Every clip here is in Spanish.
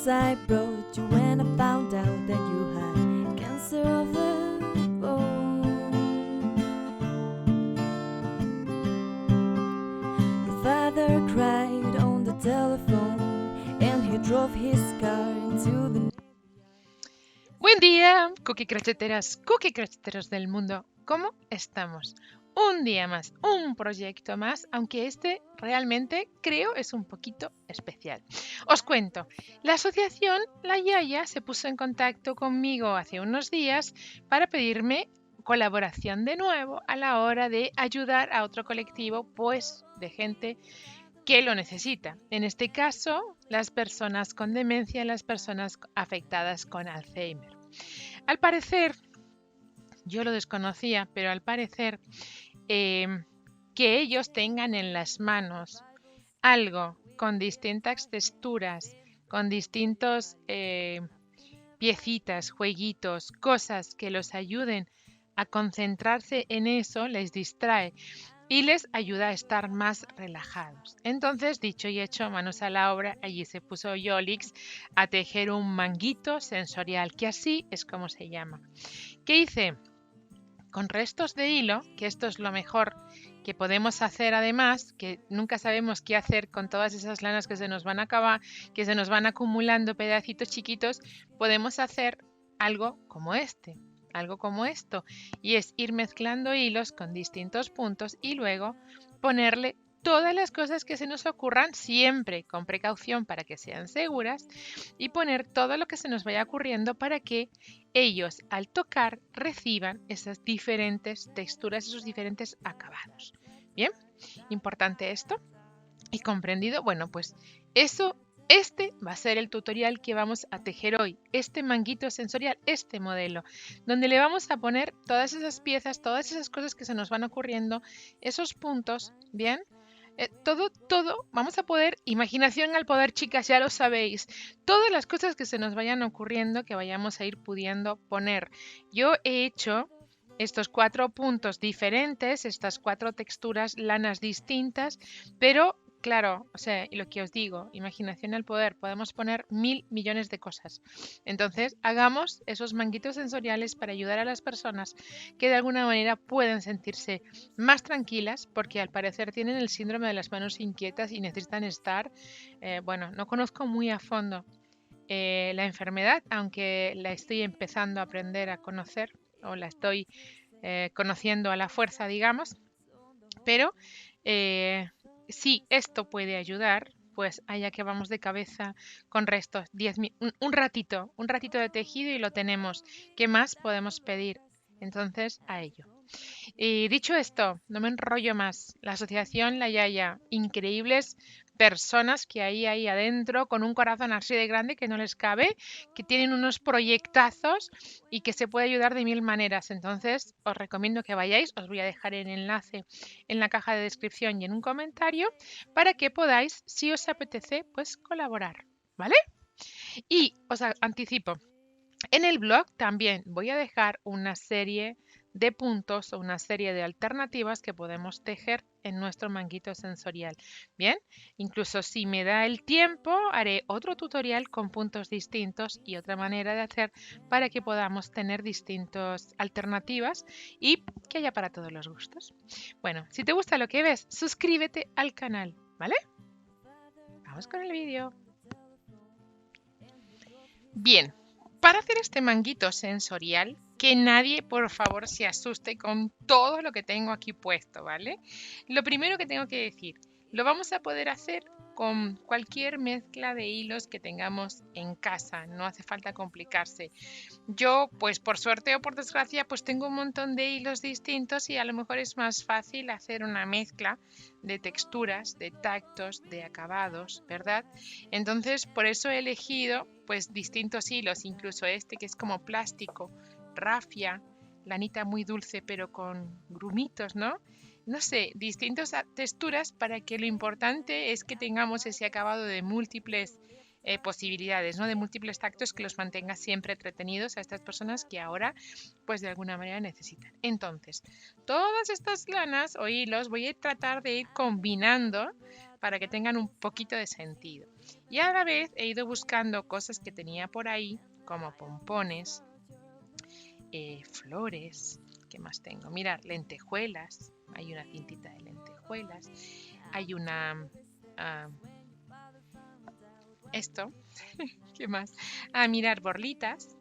news I brought you when I found out that you had cancer of the bone. Your father cried on the telephone and he drove his car into the... Buen día, cookie crocheteros del mundo. ¿Cómo estamos? Un día más, un proyecto más, aunque este realmente creo es un poquito especial. Os cuento, la asociación La Yaya se puso en contacto conmigo hace unos días para pedirme colaboración de nuevo a la hora de ayudar a otro colectivo, pues de gente que lo necesita. En este caso, las personas con demencia, las personas afectadas con Alzheimer. Al parecer, yo lo desconocía, pero al parecer que ellos tengan en las manos algo con distintas texturas, con distintos piecitas, jueguitos, cosas que los ayuden a concentrarse en eso, les distrae y les ayuda a estar más relajados. Entonces, dicho y hecho, manos a la obra, allí se puso Yolix a tejer un manguito sensorial, que así es como se llama. ¿Qué hice? Con restos de hilo, que esto es lo mejor que podemos hacer además, que nunca sabemos qué hacer con todas esas lanas que se nos van a acabar, que se nos van acumulando pedacitos chiquitos, podemos hacer algo como este, algo como esto, y es ir mezclando hilos con distintos puntos y luego ponerle todas las cosas que se nos ocurran, siempre con precaución para que sean seguras, y poner todo lo que se nos vaya ocurriendo para que ellos al tocar reciban esas diferentes texturas, esos diferentes acabados. Bien, importante esto. ¿Y comprendido? Bueno, pues este va a ser el tutorial que vamos a tejer hoy, este manguito sensorial, este modelo, donde le vamos a poner todas esas piezas, todas esas cosas que se nos van ocurriendo, esos puntos, ¿bien? Todo, vamos a poder, imaginación al poder, chicas, ya lo sabéis, todas las cosas que se nos vayan ocurriendo, que vayamos a ir pudiendo poner. Yo he hecho estos 4 puntos diferentes, estas 4 texturas, lanas distintas, pero claro, o sea, y lo que os digo, imaginación al poder, podemos poner 1000 millones de cosas. Entonces, hagamos esos manguitos sensoriales para ayudar a las personas que de alguna manera pueden sentirse más tranquilas, porque al parecer tienen el síndrome de las manos inquietas y necesitan estar, bueno, no conozco muy a fondo la enfermedad, aunque la estoy empezando a aprender a conocer, o la estoy conociendo a la fuerza, digamos, pero si esto puede ayudar, pues allá que vamos de cabeza con restos, un ratito de tejido y lo tenemos. ¿Qué más podemos pedir? Entonces, a ello. Y dicho esto, no me enrollo más. La asociación La Yaya, increíbles personas que hay ahí adentro con un corazón así de grande que no les cabe, que tienen unos proyectazos y que se puede ayudar de 1000 maneras. Entonces, os recomiendo que vayáis. Os voy a dejar el enlace en la caja de descripción y en un comentario para que podáis, si os apetece, pues colaborar, ¿vale? Y os anticipo, en el blog también voy a dejar una serie de puntos o una serie de alternativas que podemos tejer en nuestro manguito sensorial. Bien, incluso si me da el tiempo, haré otro tutorial con puntos distintos y otra manera de hacer para que podamos tener distintas alternativas y que haya para todos los gustos. Bueno, si te gusta lo que ves, suscríbete al canal, ¿vale? Vamos con el vídeo. Bien. Para hacer este manguito sensorial, que nadie por favor se asuste con todo lo que tengo aquí puesto, ¿vale? Lo primero que tengo que decir, lo vamos a poder hacer con cualquier mezcla de hilos que tengamos en casa, no hace falta complicarse. Yo, pues por suerte o por desgracia, pues tengo un montón de hilos distintos y a lo mejor es más fácil hacer una mezcla de texturas, de tactos, de acabados, ¿verdad? Entonces, por eso he elegido pues distintos hilos, incluso este que es como plástico, rafia, lanita muy dulce pero con grumitos, ¿no? No sé, distintas texturas para que lo importante es que tengamos ese acabado de múltiples posibilidades, ¿no? De múltiples tactos que los mantenga siempre entretenidos a estas personas que ahora, pues de alguna manera necesitan. Entonces, todas estas lanas o hilos voy a tratar de ir combinando para que tengan un poquito de sentido. Y a la vez he ido buscando cosas que tenía por ahí, como pompones, flores. ¿Qué más tengo? Mirad, lentejuelas. Hay una cintita de lentejuelas. Hay una... esto. ¿Qué más? Mirar, borlitas.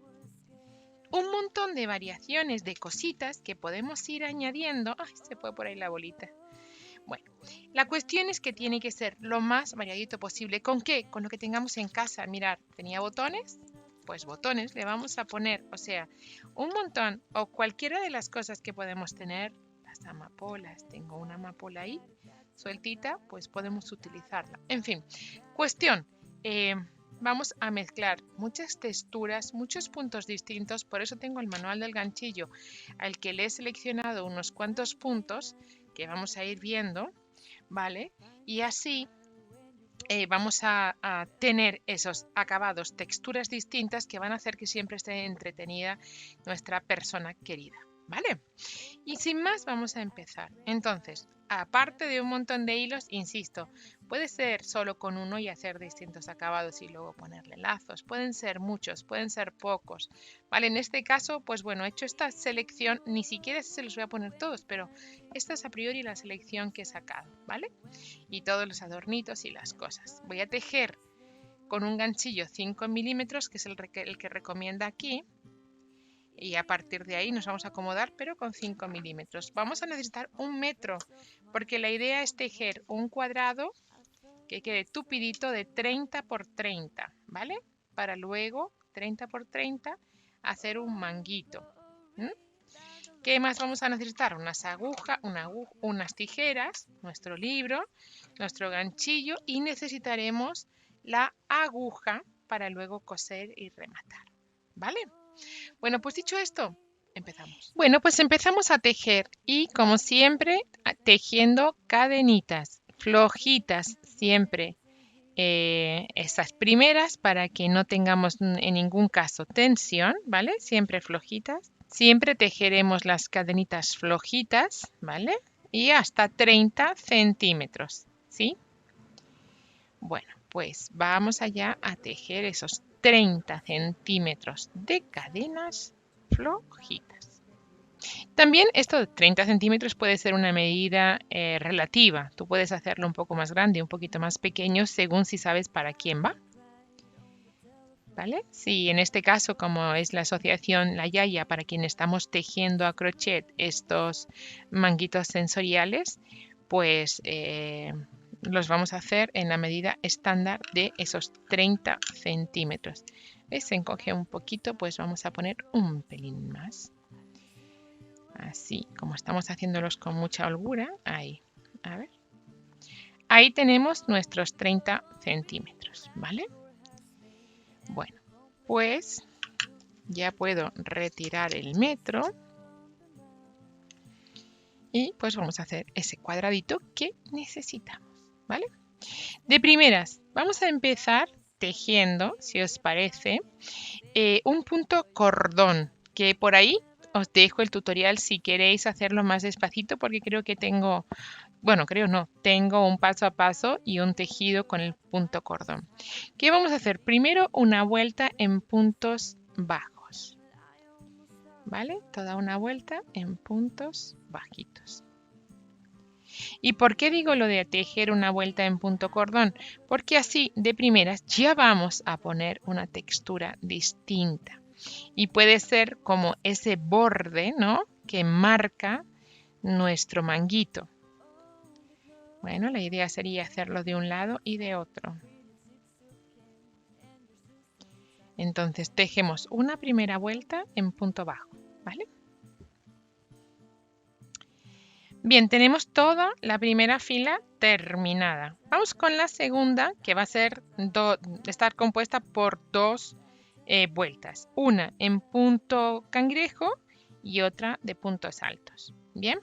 Un montón de variaciones de cositas que podemos ir añadiendo. ¡Ay, se fue por ahí la bolita! Bueno, la cuestión es que tiene que ser lo más variadito posible. ¿Con qué? Con lo que tengamos en casa. Mirad, tenía botones, pues botones le vamos a poner, o sea, un montón o cualquiera de las cosas que podemos tener. Las amapolas, tengo una amapola ahí sueltita, pues podemos utilizarla. En fin, cuestión, vamos a mezclar muchas texturas, muchos puntos distintos, por eso tengo el manual del ganchillo al que le he seleccionado unos cuantos puntos que vamos a ir viendo, ¿vale? Y así vamos a tener esos acabados, texturas distintas que van a hacer que siempre esté entretenida nuestra persona querida, ¿vale? Y sin más vamos a empezar. Entonces, aparte de un montón de hilos, insisto, puede ser solo con uno y hacer distintos acabados y luego ponerle lazos. Pueden ser muchos, pueden ser pocos, ¿vale? En este caso, pues bueno, he hecho esta selección, ni siquiera se los voy a poner todos, pero esta es a priori la selección que he sacado, ¿vale? Y todos los adornitos y las cosas. Voy a tejer con un ganchillo 5 milímetros, que es el que recomienda aquí. Y a partir de ahí nos vamos a acomodar, pero con 5 milímetros. Vamos a necesitar 1 metro, porque la idea es tejer un cuadrado que quede tupidito de 30 por 30, ¿vale? Para luego, 30 por 30, hacer un manguito. ¿Qué más vamos a necesitar? Unas agujas, unas tijeras, nuestro libro, nuestro ganchillo y necesitaremos la aguja para luego coser y rematar, ¿vale? Bueno, pues dicho esto, empezamos. Bueno, pues empezamos a tejer y como siempre, tejiendo cadenitas flojitas siempre. Estas primeras para que no tengamos en ningún caso tensión, ¿vale? Siempre flojitas. Siempre tejeremos las cadenitas flojitas, ¿vale? Y hasta 30 centímetros, ¿sí? Bueno, pues vamos allá a tejer esos 30 centímetros de cadenas flojitas. También esto de 30 centímetros puede ser una medida relativa. Tú puedes hacerlo un poco más grande, un poquito más pequeño, según si sabes para quién va. ¿Vale? Si en este caso, como es la asociación La Yaya, para quien estamos tejiendo a crochet estos manguitos sensoriales, pues los vamos a hacer en la medida estándar de esos 30 centímetros. ¿Ves? Se encoge un poquito, pues vamos a poner un pelín más. Así, como estamos haciéndolos con mucha holgura, ahí, a ver. Ahí tenemos nuestros 30 centímetros, ¿vale? Bueno, pues ya puedo retirar el metro y pues vamos a hacer ese cuadradito que necesitamos, ¿vale? De primeras, vamos a empezar tejiendo, si os parece, un punto cordón, que por ahí os dejo el tutorial si queréis hacerlo más despacito, porque creo que tengo, bueno, creo no, tengo un paso a paso y un tejido con el punto cordón. ¿Qué vamos a hacer? Primero una vuelta en puntos bajos, ¿vale? Toda una vuelta en puntos bajitos. ¿Y por qué digo lo de tejer una vuelta en punto cordón? Porque así de primeras ya vamos a poner una textura distinta. Y puede ser como ese borde, ¿no? Que marca nuestro manguito. Bueno, la idea sería hacerlo de un lado y de otro. Entonces tejemos una primera vuelta en punto bajo, ¿vale? Bien, tenemos toda la primera fila terminada. Vamos con la segunda, que va a ser estar compuesta por dos vueltas. Una en punto cangrejo y otra de puntos altos. Bien,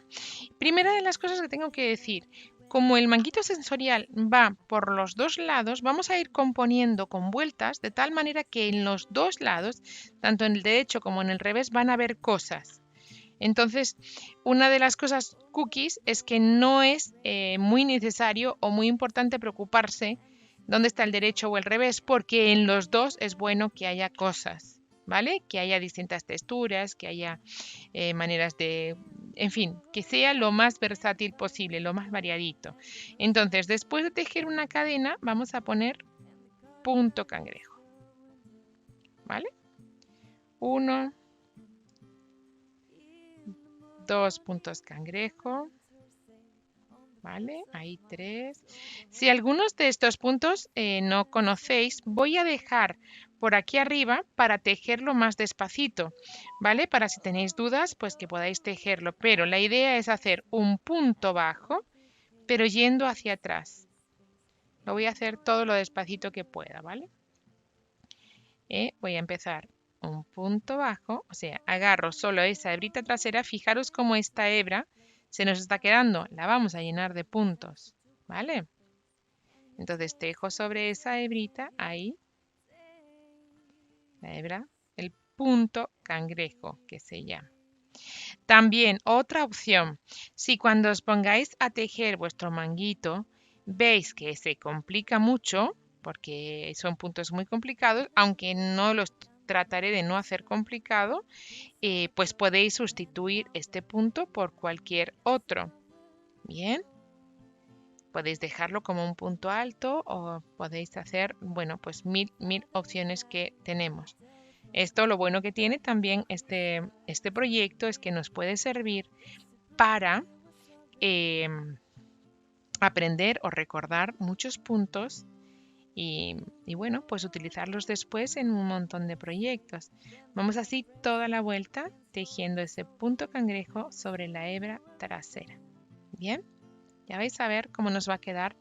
primera de las cosas que tengo que decir, como el manguito sensorial va por los dos lados, vamos a ir componiendo con vueltas de tal manera que en los dos lados, tanto en el derecho como en el revés, van a haber cosas. Entonces, una de las cosas cookies es que no es muy necesario o muy importante preocuparse dónde está el derecho o el revés, porque en los dos es bueno que haya cosas, ¿vale? Que haya distintas texturas, que haya maneras de, en fin, que sea lo más versátil posible, lo más variadito. Entonces, después de tejer una cadena, vamos a poner punto cangrejo, ¿vale? 1, 2 puntos cangrejo, ¿vale? Ahí 3. Si algunos de estos puntos no conocéis, voy a dejar por aquí arriba para tejerlo más despacito, ¿vale? Para si tenéis dudas, pues que podáis tejerlo. Pero la idea es hacer un punto bajo, pero yendo hacia atrás. Lo voy a hacer todo lo despacito que pueda, ¿vale? Voy a empezar un punto bajo, o sea, agarro solo esa hebrita trasera. Fijaros cómo esta hebra se nos está quedando, la vamos a llenar de puntos, ¿vale? Entonces tejo sobre esa hebrita, ahí, la hebra, el punto cangrejo que se llama. También otra opción, si cuando os pongáis a tejer vuestro manguito veis que se complica mucho, porque son puntos muy complicados, aunque no los trataré de no hacer complicado, pues podéis sustituir este punto por cualquier otro. Bien, podéis dejarlo como un punto alto o podéis hacer, bueno, pues mil opciones que tenemos. Esto, lo bueno que tiene también este proyecto es que nos puede servir para aprender o recordar muchos puntos y bueno, pues utilizarlos después en un montón de proyectos. Vamos así toda la vuelta tejiendo ese punto cangrejo sobre la hebra trasera. Bien, ya vais a ver cómo nos va a quedar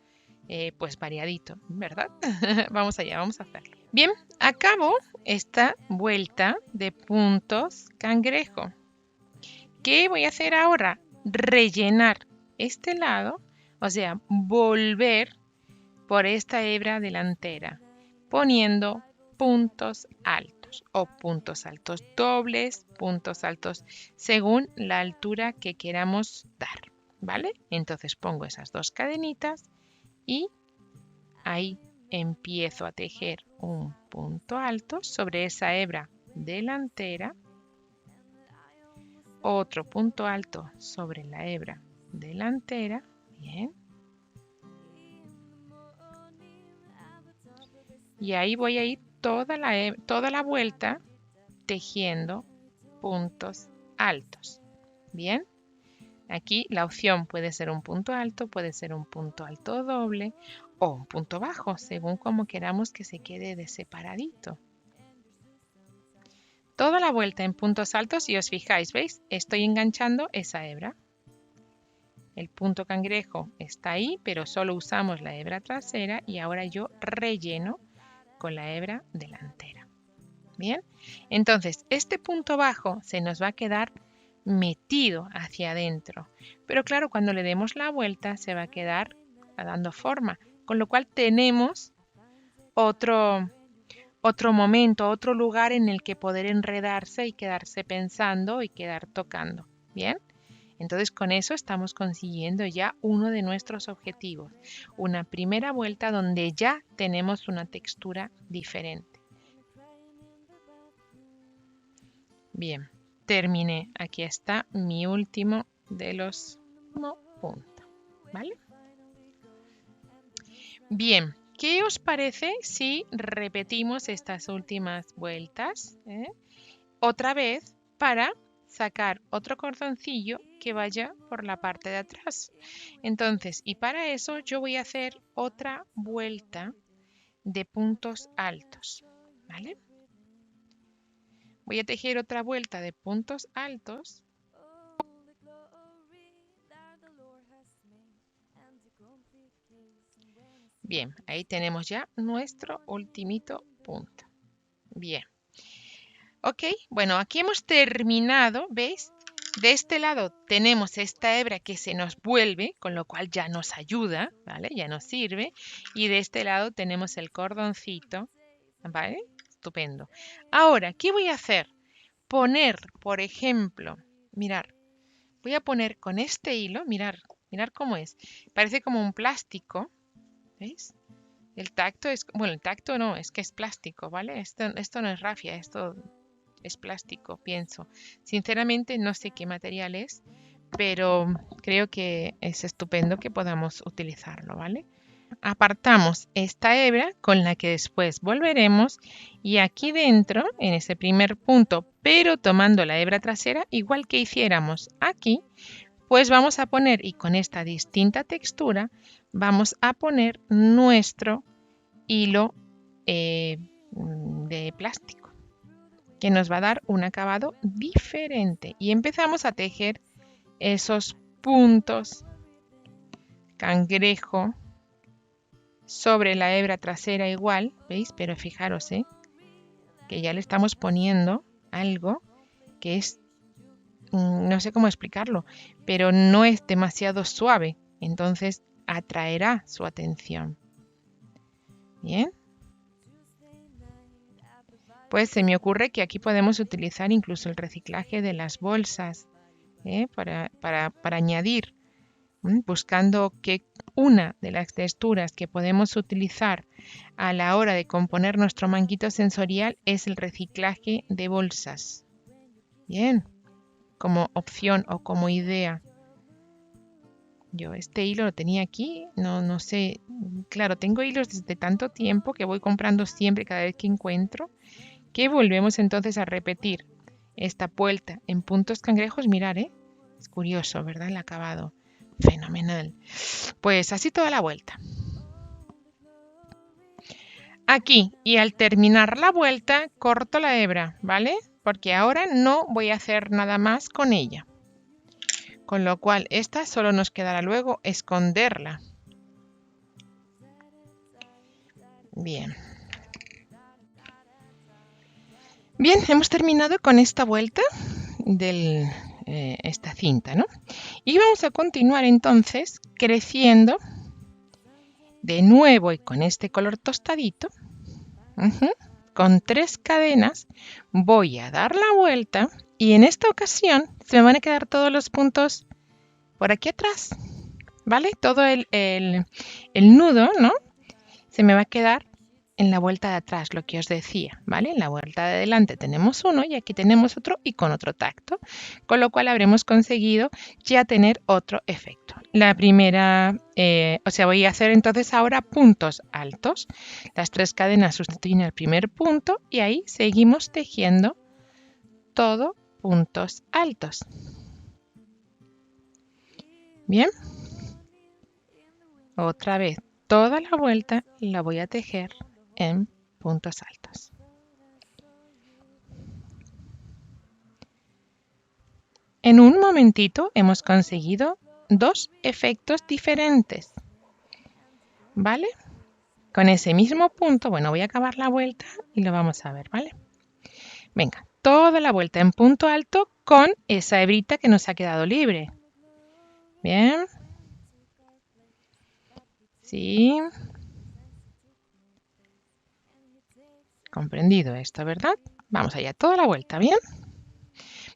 pues variadito, ¿verdad? Vamos allá, vamos a hacerlo. Bien, acabo esta vuelta de puntos cangrejo. ¿Qué voy a hacer ahora? Rellenar este lado, o sea, volver por esta hebra delantera, poniendo puntos altos o puntos altos dobles, puntos altos según la altura que queramos dar, ¿vale? Entonces pongo esas dos cadenitas y ahí empiezo a tejer un punto alto sobre esa hebra delantera, otro punto alto sobre la hebra delantera, bien, y ahí voy a ir toda la vuelta tejiendo puntos altos, bien. Aquí la opción puede ser un punto alto, puede ser un punto alto doble o un punto bajo, según como queramos que se quede de separadito. Toda la vuelta en puntos altos y os fijáis, ¿veis? Estoy enganchando esa hebra. El punto cangrejo está ahí, pero solo usamos la hebra trasera y ahora yo relleno con la hebra delantera. Bien, entonces este punto bajo se nos va a quedar metido hacia adentro, pero claro, cuando le demos la vuelta se va a quedar dando forma, con lo cual tenemos otro momento, otro lugar en el que poder enredarse y quedarse pensando y quedar tocando. Bien, entonces con eso estamos consiguiendo ya uno de nuestros objetivos, una primera vuelta donde ya tenemos una textura diferente. Bien, terminé. Aquí está mi último de los puntos, ¿vale? Bien, ¿qué os parece si repetimos estas últimas vueltas otra vez para sacar otro cordoncillo que vaya por la parte de atrás? Entonces, y para eso yo voy a hacer otra vuelta de puntos altos, ¿vale? Voy a tejer otra vuelta de puntos altos. Bien, ahí tenemos ya nuestro ultimito punto. Bien. Ok, bueno, aquí hemos terminado, ¿veis? De este lado tenemos esta hebra que se nos vuelve, con lo cual ya nos ayuda, ¿vale? Ya nos sirve. Y de este lado tenemos el cordoncito, ¿vale? Estupendo. Ahora, ¿qué voy a hacer? Poner, por ejemplo, Mirar, voy a poner con este hilo, mirar cómo es. Parece como un plástico, ¿veis? El tacto es, bueno, el tacto no, es que es plástico, ¿vale? Esto no es rafia, esto es plástico, pienso. Sinceramente no sé qué material es, pero creo que es estupendo que podamos utilizarlo, ¿vale? Apartamos esta hebra con la que después volveremos y aquí dentro, en ese primer punto, pero tomando la hebra trasera, igual que hiciéramos aquí, pues vamos a poner, y con esta distinta textura, vamos a poner nuestro hilo de plástico, que nos va a dar un acabado diferente. Y empezamos a tejer esos puntos cangrejo sobre la hebra trasera igual, ¿veis? Pero fijaros, que ya le estamos poniendo algo que es, no sé cómo explicarlo, pero no es demasiado suave, entonces atraerá su atención. Bien. Pues se me ocurre que aquí podemos utilizar incluso el reciclaje de las bolsas para añadir, buscando que una de las texturas que podemos utilizar a la hora de componer nuestro manguito sensorial es el reciclaje de bolsas. Bien, como opción o como idea. Yo este hilo lo tenía aquí, no sé, claro, tengo hilos desde tanto tiempo que voy comprando siempre cada vez que encuentro, que volvemos entonces a repetir esta vuelta en puntos cangrejos. Mirar, es curioso, ¿verdad? El acabado, fenomenal. Pues así toda la vuelta. Aquí, y al terminar la vuelta, corto la hebra, ¿vale? Porque ahora no voy a hacer nada más con ella. Con lo cual, esta solo nos quedará luego esconderla. Bien. Bien, hemos terminado con esta vuelta de esta cinta, ¿no? Y vamos a continuar entonces creciendo de nuevo y con este color tostadito. Con 3 cadenas voy a dar la vuelta y en esta ocasión se me van a quedar todos los puntos por aquí atrás, ¿vale? Todo el nudo, ¿no? Se me va a quedar en la vuelta de atrás, lo que os decía, ¿vale? En la vuelta de adelante tenemos uno y aquí tenemos otro y con otro tacto, con lo cual habremos conseguido ya tener otro efecto. La primera, voy a hacer entonces ahora puntos altos. Las 3 cadenas sustituyen el primer punto y ahí seguimos tejiendo todo puntos altos. Bien. Otra vez, toda la vuelta la voy a tejer en puntos altos. En un momentito hemos conseguido 2 efectos diferentes, ¿vale? Con ese mismo punto, bueno, voy a acabar la vuelta y lo vamos a ver, ¿vale? Venga, toda la vuelta en punto alto con esa hebrita que nos ha quedado libre. Bien. Sí. Comprendido esto, ¿verdad? Vamos allá, toda la vuelta, ¿bien?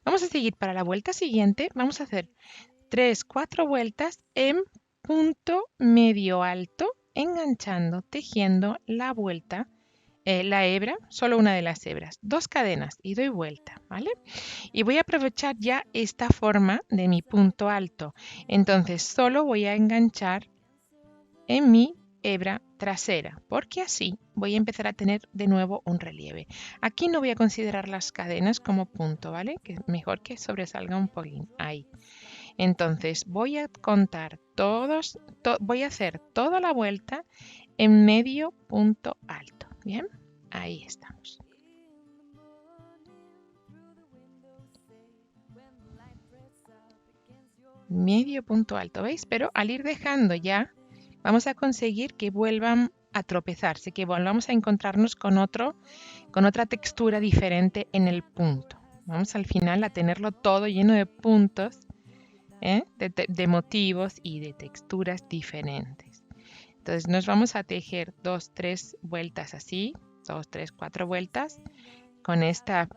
Vamos a seguir para la vuelta siguiente. Vamos a hacer 3, 4 vueltas en punto medio alto, enganchando, tejiendo la vuelta, la hebra, solo una de las hebras, 2 cadenas y doy vuelta, ¿vale? Y voy a aprovechar ya esta forma de mi punto alto. Entonces solo voy a enganchar en mi hebra trasera, porque así voy a empezar a tener de nuevo un relieve. Aquí no voy a considerar las cadenas como punto, ¿vale? Que mejor que sobresalga un poquín, ahí. Entonces voy a contar voy a hacer toda la vuelta en medio punto alto. Bien, ahí estamos. Medio punto alto, ¿veis? Pero al ir dejando ya, vamos a conseguir que vuelvan a tropezarse, que volvamos a encontrarnos con otra textura diferente en el punto. Vamos al final a tenerlo todo lleno de puntos, de motivos y de texturas diferentes. Entonces nos vamos a tejer 2, 3 vueltas así, 2, 3, 4 vueltas con esta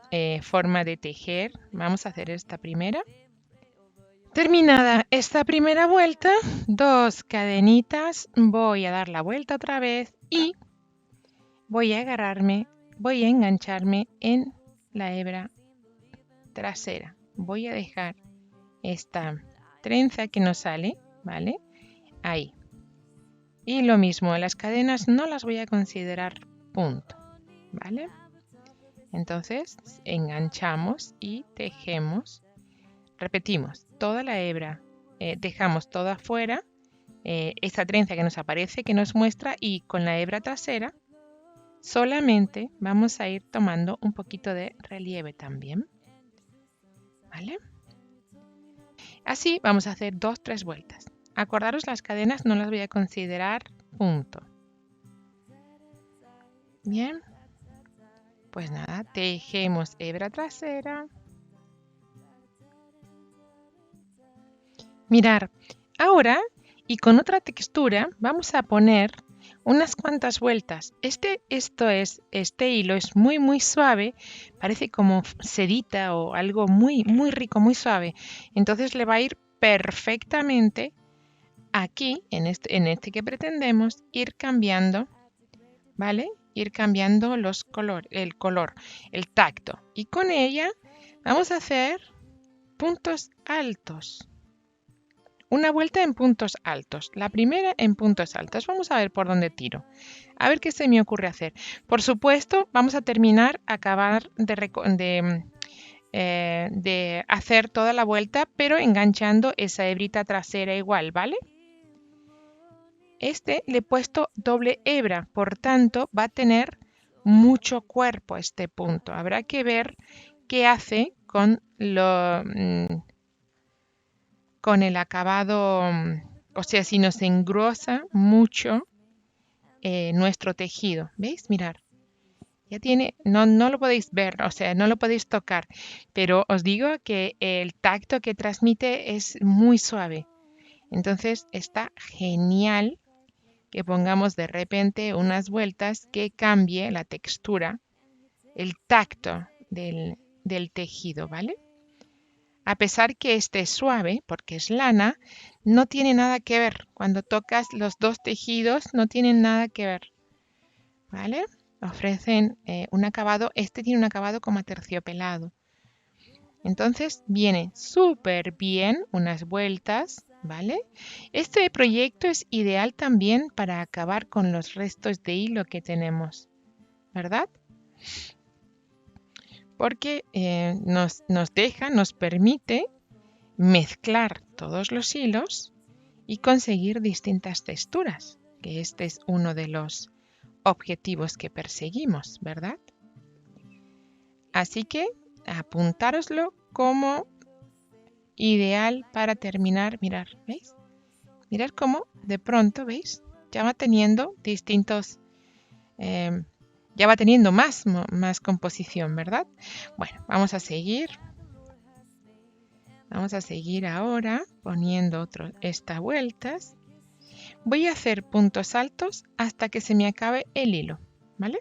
forma de tejer. Vamos a hacer esta primera Terminada esta primera vuelta, 2 cadenitas, voy a dar la vuelta otra vez y voy a engancharme en la hebra trasera. Voy a dejar esta trenza que nos sale, ¿vale? Ahí. Y lo mismo, las cadenas no las voy a considerar punto, ¿vale? Entonces enganchamos y tejemos. Repetimos, toda la hebra, dejamos toda afuera, esta trenza que nos aparece, que nos muestra, y con la hebra trasera solamente vamos a ir tomando un poquito de relieve también, ¿vale? Así vamos a hacer 2-3 vueltas. Acordaros, las cadenas no las voy a considerar punto. Bien, pues nada, tejemos hebra trasera. Mirar, ahora y con otra textura vamos a poner unas cuantas vueltas. Este hilo es muy suave, parece como sedita o algo muy rico, muy suave. Entonces le va a ir perfectamente aquí, en este que pretendemos, ir cambiando, ¿vale? Ir cambiando el color, el tacto. Y con ella vamos a hacer puntos altos. Una vuelta en puntos altos. La primera en puntos altos. Vamos a ver por dónde tiro. A ver qué se me ocurre hacer. Por supuesto, vamos a acabar de hacer toda la vuelta, pero enganchando esa hebrita trasera igual, ¿vale? Le he puesto doble hebra, por tanto va a tener mucho cuerpo este punto. Habrá que ver qué hace con el acabado, o sea, si nos engrosa mucho nuestro tejido. ¿Veis? Mirar. Ya tiene, no lo podéis ver, o sea, no lo podéis tocar, pero os digo que el tacto que transmite es muy suave. Entonces está genial que pongamos de repente unas vueltas que cambie la textura, el tacto del tejido, ¿vale? A pesar que esté suave, porque es lana, no tiene nada que ver. Cuando tocas los dos tejidos, no tienen nada que ver, ¿vale? Ofrecen un acabado, tiene un acabado como aterciopelado. Entonces viene súper bien unas vueltas, ¿vale? Este proyecto es ideal también para acabar con los restos de hilo que tenemos, ¿verdad? Porque nos permite mezclar todos los hilos y conseguir distintas texturas, que este es uno de los objetivos que perseguimos, ¿verdad? Así que apuntároslo como ideal para terminar. Mirar, ¿veis? Mirar cómo de pronto, ¿veis? Ya va teniendo ya va teniendo más composición, ¿verdad? Bueno, vamos a seguir. Vamos a seguir ahora poniendo estas vueltas. Voy a hacer puntos altos hasta que se me acabe el hilo, ¿vale?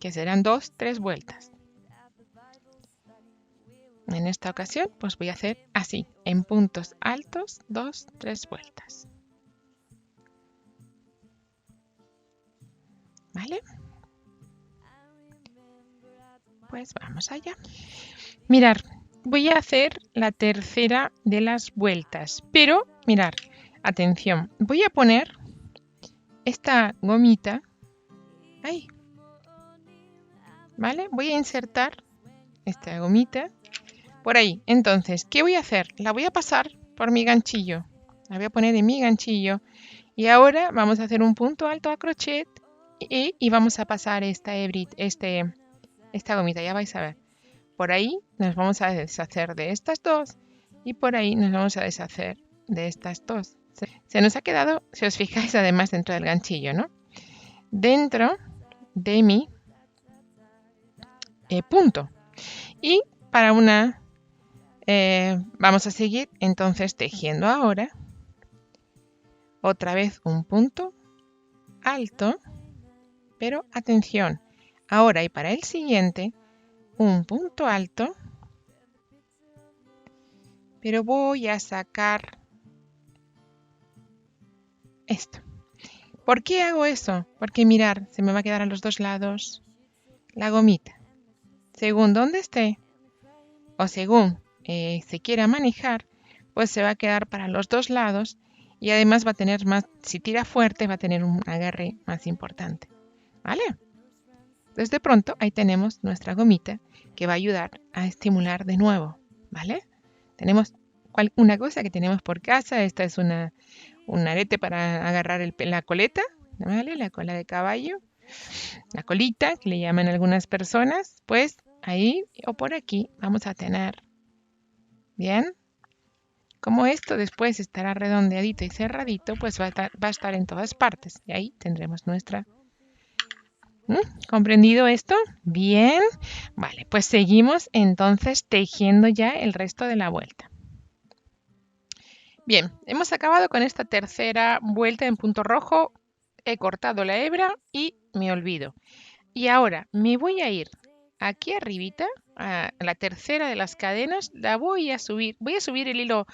Que serán 2-3 vueltas. En esta ocasión, pues voy a hacer así, en puntos altos, 2-3 vueltas. ¿Vale? Pues vamos allá. Mirar, voy a hacer la tercera de las vueltas, pero mirar, atención, voy a poner esta gomita ahí, ¿vale? Voy a insertar esta gomita por ahí. Entonces, ¿qué voy a hacer? La voy a pasar por mi ganchillo, la voy a poner en mi ganchillo y ahora vamos a hacer un punto alto a crochet y vamos a pasar esta gomita, ya vais a ver. Por ahí nos vamos a deshacer de estas dos y por ahí nos vamos a deshacer de estas dos. Se nos ha quedado, si os fijáis, además dentro del ganchillo, ¿no? Dentro de mi punto. Y para vamos a seguir entonces tejiendo ahora. Otra vez un punto alto, pero atención, ahora y para el siguiente, un punto alto, pero voy a sacar esto. ¿Por qué hago eso? Porque mirar, se me va a quedar a los dos lados la gomita. Según donde esté o según se quiera manejar, pues se va a quedar para los dos lados y además va a tener más, si tira fuerte, va a tener un agarre más importante. ¿Vale? Entonces de pronto ahí tenemos nuestra gomita que va a ayudar a estimular de nuevo. ¿Vale? Tenemos una cosa que tenemos por casa. Esta es un arete para agarrar la coleta, ¿vale? La cola de caballo, la colita que le llaman algunas personas. Pues ahí o por aquí vamos a tener, ¿bien? Como esto después estará redondeadito y cerradito, pues va a estar en todas partes. Y ahí tendremos nuestra... ¿Comprendido esto? Bien. Vale, pues seguimos entonces tejiendo ya el resto de la vuelta. Bien, hemos acabado con esta tercera vuelta en punto rojo. He cortado la hebra y me olvido. Y ahora me voy a ir aquí arribita, a la tercera de las cadenas, la voy a subir el hilo,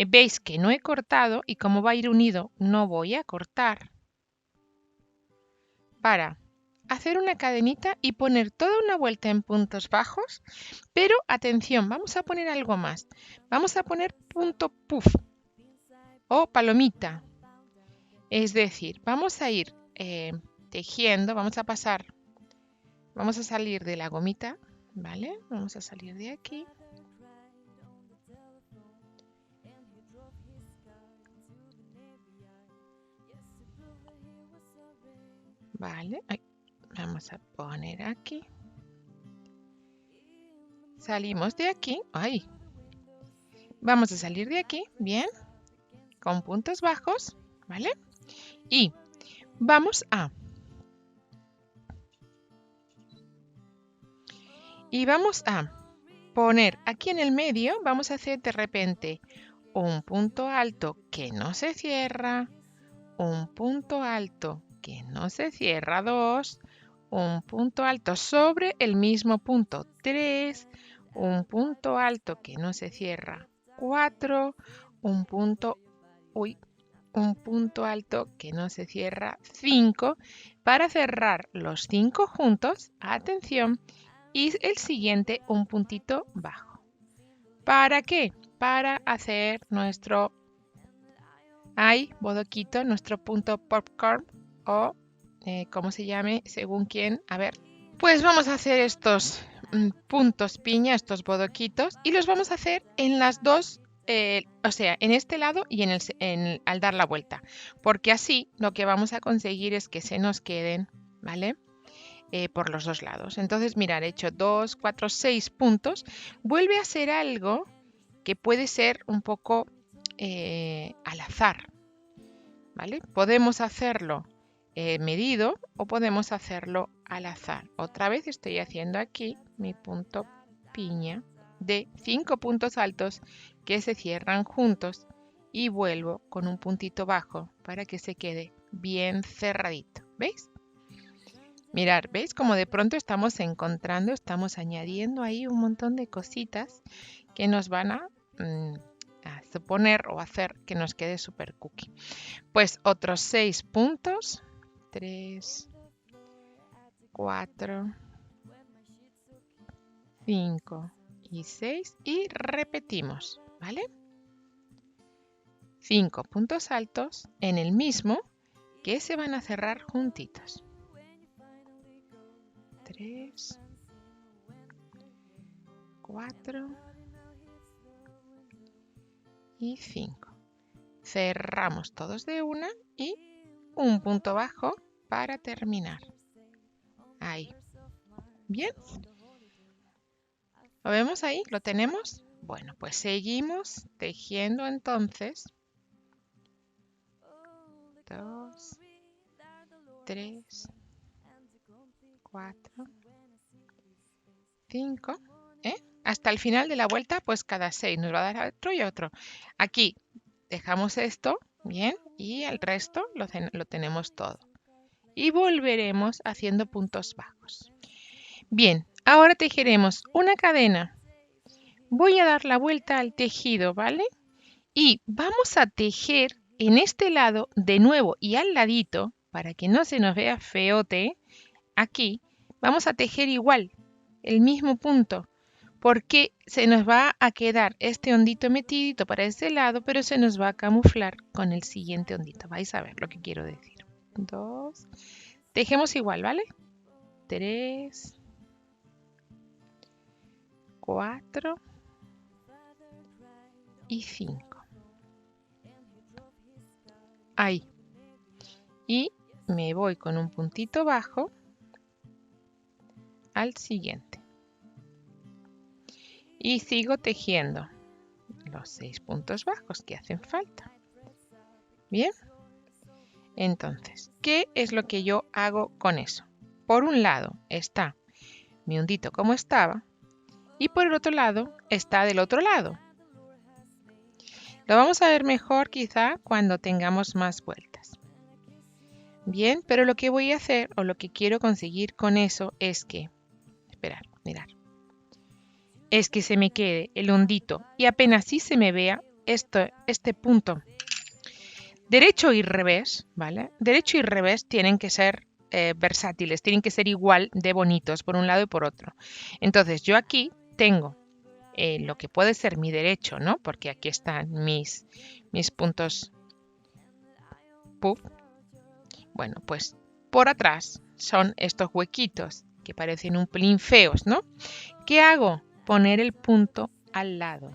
veis que no he cortado y como va a ir unido no voy a cortar, para hacer una cadenita y poner toda una vuelta en puntos bajos, pero atención, vamos a poner algo más, vamos a poner punto puff o palomita, es decir, vamos a ir tejiendo, vamos a salir de la gomita, ¿vale? Vamos a salir de aquí. Vale, vamos a poner aquí. Salimos de aquí. ¡Ay! Vamos a salir de aquí, bien, con puntos bajos, ¿vale? Y vamos a poner aquí en el medio, vamos a hacer de repente un punto alto que no se cierra, un punto alto que no se cierra, 2, un punto alto sobre el mismo punto, 3, un punto alto que no se cierra, 4, un punto alto que no se cierra, 5, para cerrar los 5 juntos, atención, y el siguiente un puntito bajo. ¿Para qué? Para hacer nuestro bodoquito, nuestro punto popcorn o como se llame, según quién. A ver, pues vamos a hacer estos puntos piña, estos bodoquitos, y los vamos a hacer en las dos, o sea, en este lado y al dar la vuelta, porque así lo que vamos a conseguir es que se nos queden, ¿vale? Por los dos lados. Entonces, mirad, he hecho 2, 4, 6 puntos. Vuelve a ser algo que puede ser un poco al azar, ¿vale? Podemos hacerlo medido o podemos hacerlo al azar. Otra vez estoy haciendo aquí mi punto piña de 5 puntos altos que se cierran juntos y vuelvo con un puntito bajo para que se quede bien cerradito. ¿Veis? Mirad, ¿veis? Como de pronto estamos encontrando, estamos añadiendo ahí un montón de cositas que nos van a suponer o hacer que nos quede súper cookie. Pues otros 6 puntos, 3, 4, 5 y 6 y repetimos, ¿vale? 5 puntos altos en el mismo que se van a cerrar juntitos. 3, 4 y 5. Cerramos todos de una y un punto bajo para terminar. Ahí. ¿Bien? ¿Lo vemos ahí? ¿Lo tenemos? Bueno, pues seguimos tejiendo entonces. 2, 3, 4, 5, hasta el final de la vuelta, pues cada 6 nos va a dar otro y otro. Aquí dejamos esto, bien, y el resto lo tenemos todo. Y volveremos haciendo puntos bajos. Bien, ahora tejeremos una cadena voy a dar la vuelta al tejido, ¿vale? Y vamos a tejer en este lado de nuevo y al ladito, para que no se nos vea feote, aquí, vamos a tejer igual, el mismo punto, porque se nos va a quedar este hondito metidito para ese lado, pero se nos va a camuflar con el siguiente hondito. Vais a ver lo que quiero decir. 2, tejemos igual, ¿vale? 3, 4 y 5. Ahí. Y me voy con un puntito bajo al siguiente. Y sigo tejiendo los 6 puntos bajos que hacen falta. Bien. Entonces, ¿qué es lo que yo hago con eso? Por un lado está mi hondito como estaba y por el otro lado está del otro lado. Lo vamos a ver mejor quizá cuando tengamos más vueltas. Bien, pero lo que voy a hacer o lo que quiero conseguir con eso es que, esperar, mirar, es que se me quede el hondito y apenas sí se me vea este punto. Derecho y revés, ¿vale? Derecho y revés tienen que ser versátiles, tienen que ser igual de bonitos por un lado y por otro. Entonces yo aquí tengo lo que puede ser mi derecho, ¿no? Porque aquí están mis puntos puff. Bueno, pues por atrás son estos huequitos que parecen un pelín feos, ¿no? ¿Qué hago? Poner el punto al lado.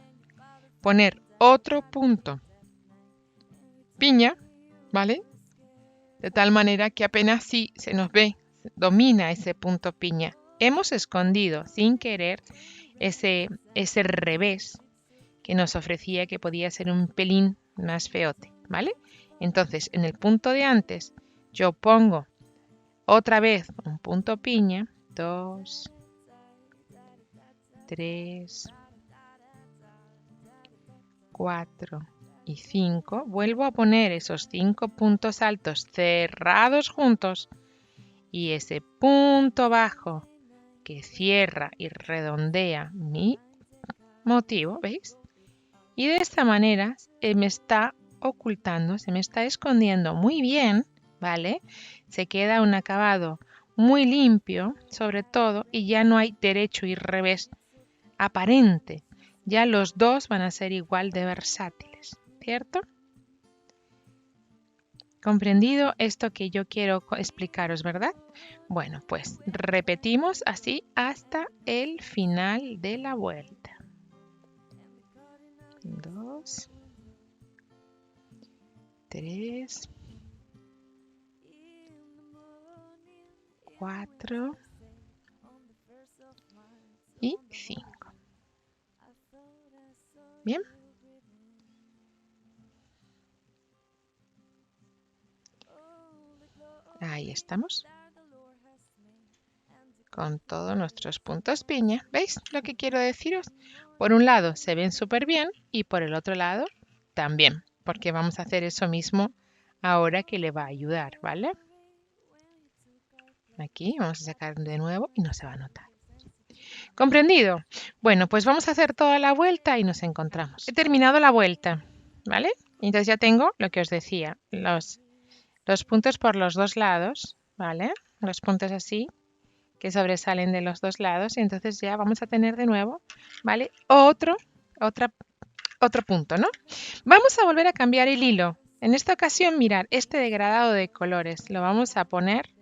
Poner otro punto piña, ¿vale? De tal manera que apenas sí se nos ve, domina ese punto piña. Hemos escondido sin querer ese revés que nos ofrecía que podía ser un pelín más feote, ¿vale? Entonces, en el punto de antes, yo pongo otra vez un punto piña, 2, 3, 4 y 5. Vuelvo a poner esos 5 puntos altos cerrados juntos y ese punto bajo que cierra y redondea mi motivo, ¿veis? Y de esta manera me está ocultando, se me está escondiendo muy bien, ¿vale? Se queda un acabado muy limpio, sobre todo, y ya no hay derecho y revés aparente. Ya los dos van a ser igual de versátiles, ¿cierto? ¿Comprendido esto que yo quiero explicaros, verdad? Bueno, pues repetimos así hasta el final de la vuelta. 2, 3, 4 y 5. Bien. Ahí estamos. Con todos nuestros puntos piña. ¿Veis lo que quiero deciros? Por un lado se ven súper bien y por el otro lado también, porque vamos a hacer eso mismo ahora que le va a ayudar, ¿vale? Aquí vamos a sacar de nuevo y no se va a notar. ¿Comprendido? Bueno, pues vamos a hacer toda la vuelta y nos encontramos. He terminado la vuelta, ¿vale? Entonces ya tengo lo que os decía, los puntos por los dos lados, ¿vale? Los puntos así que sobresalen de los dos lados y entonces ya vamos a tener de nuevo, ¿vale? Otro punto, ¿no? Vamos a volver a cambiar el hilo. En esta ocasión, mirad, este degradado de colores lo vamos a poner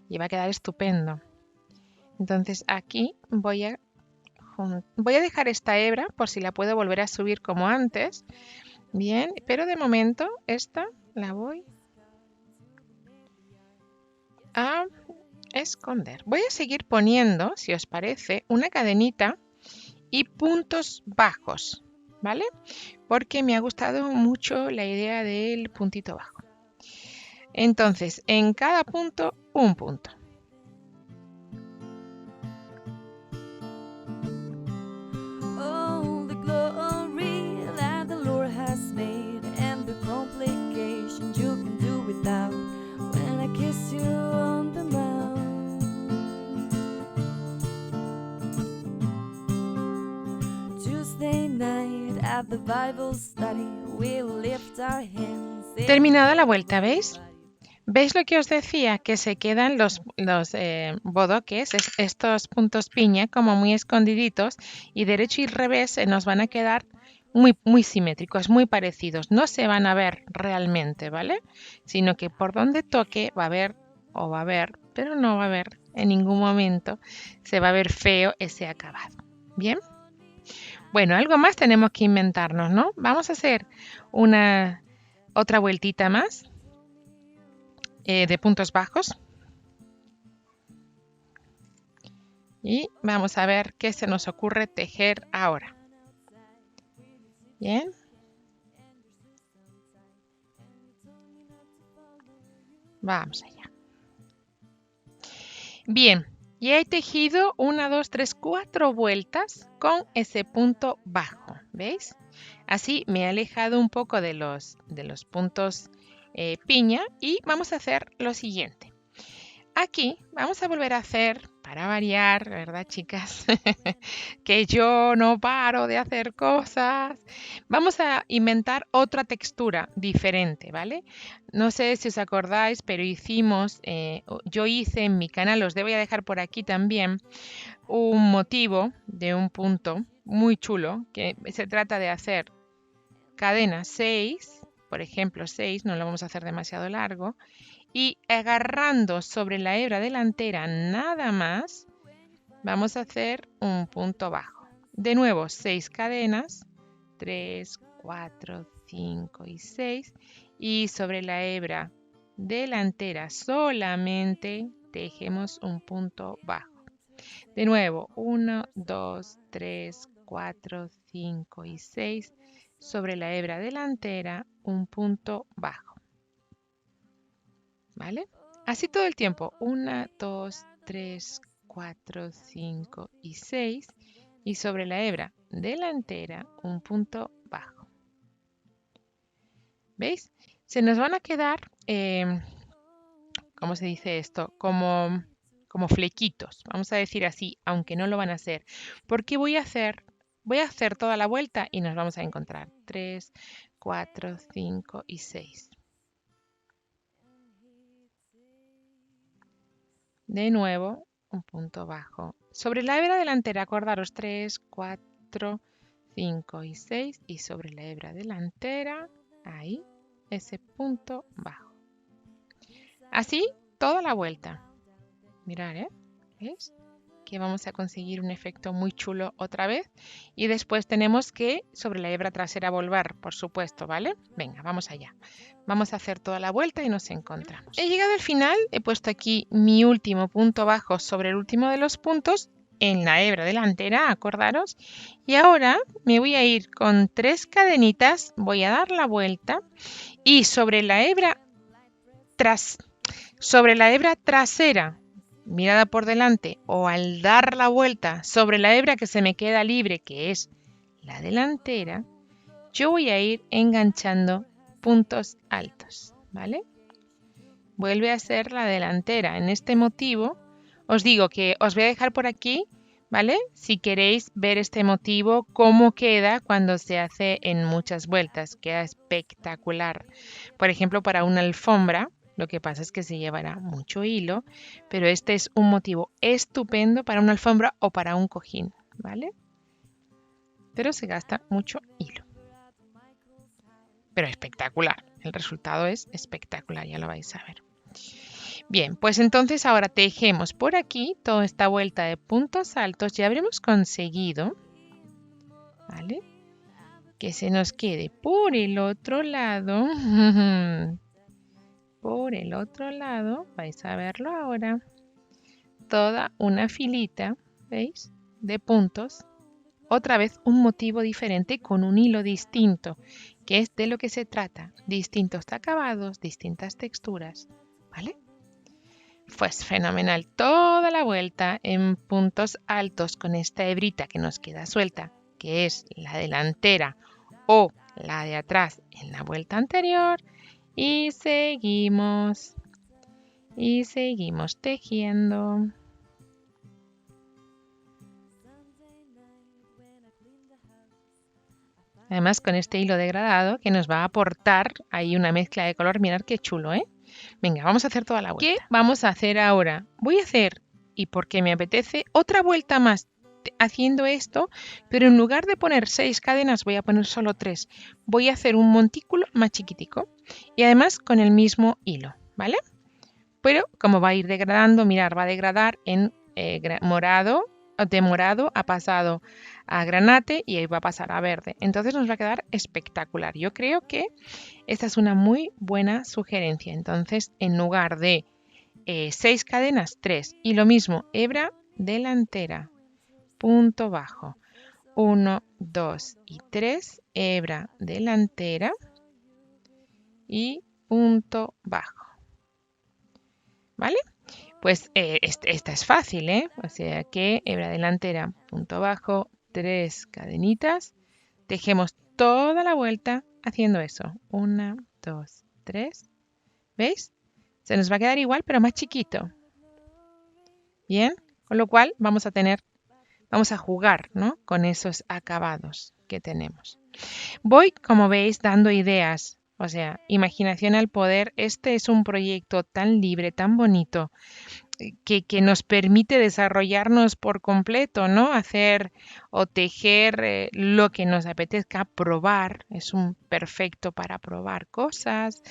y va a quedar estupendo. Entonces aquí voy a dejar esta hebra por si la puedo volver a subir como antes. Bien, pero de momento esta la voy a esconder. Voy a seguir poniendo, si os parece, una cadenita y puntos bajos, ¿vale? Porque me ha gustado mucho la idea del puntito bajo. Entonces, en cada punto, un punto. Oh, the glory that the Lord has made, and the complications you can do without. When I kiss you on the mouth, to the Bible study, we'll lift our hands. Terminada la vuelta, ¿veis? ¿Veis lo que os decía? Que se quedan los bodoques, estos puntos piña, como muy escondiditos, y derecho y revés nos van a quedar muy simétricos, muy parecidos. No se van a ver realmente, ¿vale? Sino que por donde toque va a haber, pero no va a haber en ningún momento, se va a ver feo ese acabado. ¿Bien? Bueno, algo más tenemos que inventarnos, ¿no? Vamos a hacer otra vueltita más. De puntos bajos y vamos a ver qué se nos ocurre tejer ahora. Bien, vamos allá. Bien, y he tejido 1, 2, 3, 4 vueltas con ese punto bajo, ¿veis? Así me he alejado un poco de los puntos piña y vamos a hacer lo siguiente. Aquí vamos a volver a hacer, para variar, ¿verdad, chicas? Que yo no paro de hacer cosas. Vamos a inventar otra textura diferente, ¿vale? No sé si os acordáis, pero yo hice en mi canal, os voy a dejar por aquí también, un motivo de un punto muy chulo, que se trata de hacer cadena 6, por ejemplo 6, no lo vamos a hacer demasiado largo, y agarrando sobre la hebra delantera nada más, vamos a hacer un punto bajo. De nuevo, 6 cadenas, 3, 4, 5 y 6, y sobre la hebra delantera solamente tejemos un punto bajo. De nuevo, 1, 2, 3, 4, 5 y 6, sobre la hebra delantera un punto bajo. ¿Vale? Así todo el tiempo. 1, 2, 3, 4, 5 y 6. Y sobre la hebra delantera un punto bajo. ¿Veis? Se nos van a quedar, ¿cómo se dice esto? Como flequitos. Vamos a decir así, aunque no lo van a hacer. Porque voy a hacer toda la vuelta y nos vamos a encontrar 3, 4, 5 y 6. De nuevo, un punto bajo. Sobre la hebra delantera, acordaros 3, 4, 5 y 6. Y sobre la hebra delantera, ahí, ese punto bajo. Así, toda la vuelta. Mirad, ¿veis? Que vamos a conseguir un efecto muy chulo otra vez. Y después tenemos que, sobre la hebra trasera, volver, por supuesto, ¿vale? Venga, vamos allá. Vamos a hacer toda la vuelta y nos encontramos. He llegado al final, he puesto aquí mi último punto bajo sobre el último de los puntos en la hebra delantera, acordaros. Y ahora me voy a ir con 3 cadenitas, voy a dar la vuelta y sobre la hebra trasera, mirada por delante, o al dar la vuelta sobre la hebra que se me queda libre, que es la delantera, yo voy a ir enganchando puntos altos, ¿vale? Vuelve a ser la delantera. En este motivo, os digo que os voy a dejar por aquí, ¿vale? Si queréis ver este motivo, cómo queda cuando se hace en muchas vueltas. Queda espectacular. Por ejemplo, para una alfombra, lo que pasa es que se llevará mucho hilo, pero este es un motivo estupendo para una alfombra o para un cojín, ¿vale? Pero se gasta mucho hilo. Pero espectacular. El resultado es espectacular, ya lo vais a ver. Bien, pues entonces ahora tejemos por aquí toda esta vuelta de puntos altos. Ya habremos conseguido, ¿vale? Que se nos quede por el otro lado. Por el otro lado, vais a verlo ahora, toda una filita, ¿veis? De puntos. Otra vez un motivo diferente con un hilo distinto, que es de lo que se trata. Distintos acabados, distintas texturas, ¿vale? Pues fenomenal, toda la vuelta en puntos altos con esta hebrita que nos queda suelta, que es la delantera o la de atrás en la vuelta anterior. Y seguimos tejiendo. Además con este hilo degradado que nos va a aportar ahí una mezcla de color. Mirad qué chulo, ¿eh? Venga, vamos a hacer toda la vuelta. ¿Qué vamos a hacer ahora? Voy a hacer, y porque me apetece, otra vuelta más haciendo esto, pero en lugar de poner 6 cadenas voy a poner solo 3. Voy a hacer un montículo más chiquitico y además con el mismo hilo, ¿vale? Pero como va a ir degradando, mirar, va a degradar en morado, de morado ha pasado a granate y ahí va a pasar a verde. Entonces nos va a quedar espectacular. Yo creo que esta es una muy buena sugerencia. Entonces, en lugar de 6 cadenas, 3. Y lo mismo, hebra delantera, punto bajo. 1, 2 y 3, hebra delantera y punto bajo. ¿Vale? Pues esta es fácil, ¿eh? O sea que hebra delantera, punto bajo, 3 cadenitas. Tejemos toda la vuelta haciendo eso. 1, 2, 3. ¿Veis? Se nos va a quedar igual, pero más chiquito. Bien, con lo cual vamos a jugar, ¿no? Con esos acabados que tenemos. Voy, como veis, dando ideas. O sea, imaginación al poder. Este es un proyecto tan libre, tan bonito, que nos permite desarrollarnos por completo, ¿no? Hacer o tejer lo que nos apetezca, probar. Es un perfecto para probar cosas,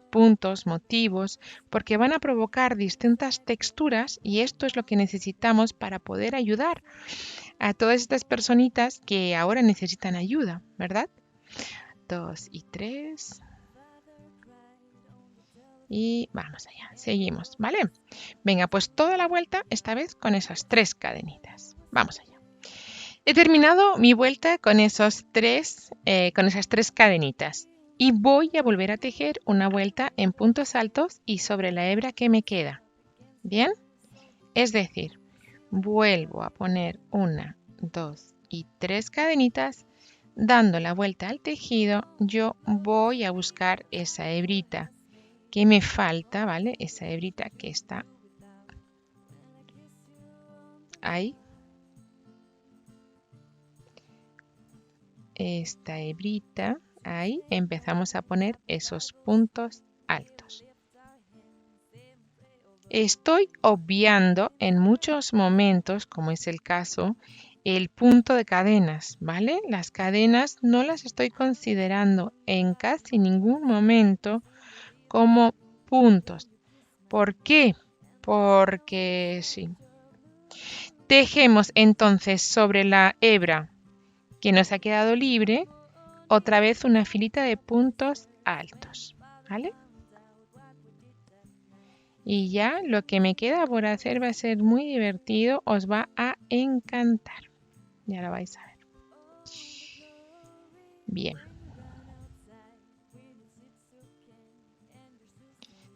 puntos, motivos, porque van a provocar distintas texturas y esto es lo que necesitamos para poder ayudar a todas estas personitas que ahora necesitan ayuda, ¿verdad? 2 y 3. Y vamos allá, seguimos, ¿vale? Venga, pues toda la vuelta, esta vez con esas 3 cadenitas. Vamos allá. He terminado mi vuelta con esas 3 cadenitas. Y voy a volver a tejer una vuelta en puntos altos y sobre la hebra que me queda. ¿Bien? Es decir, vuelvo a poner 1, 2 y 3 cadenitas. Dando la vuelta al tejido, yo voy a buscar esa hebrita que me falta, ¿vale? Esa hebrita que está ahí. Esta hebrita, ahí empezamos a poner esos puntos altos. Estoy obviando en muchos momentos, como es el caso, el punto de cadenas, ¿vale? Las cadenas no las estoy considerando en casi ningún momento como puntos. ¿Por qué? Porque sí. Tejemos entonces sobre la hebra que nos ha quedado libre, otra vez una filita de puntos altos, ¿vale? Y ya lo que me queda por hacer va a ser muy divertido, os va a encantar. Ya lo vais a ver. Bien.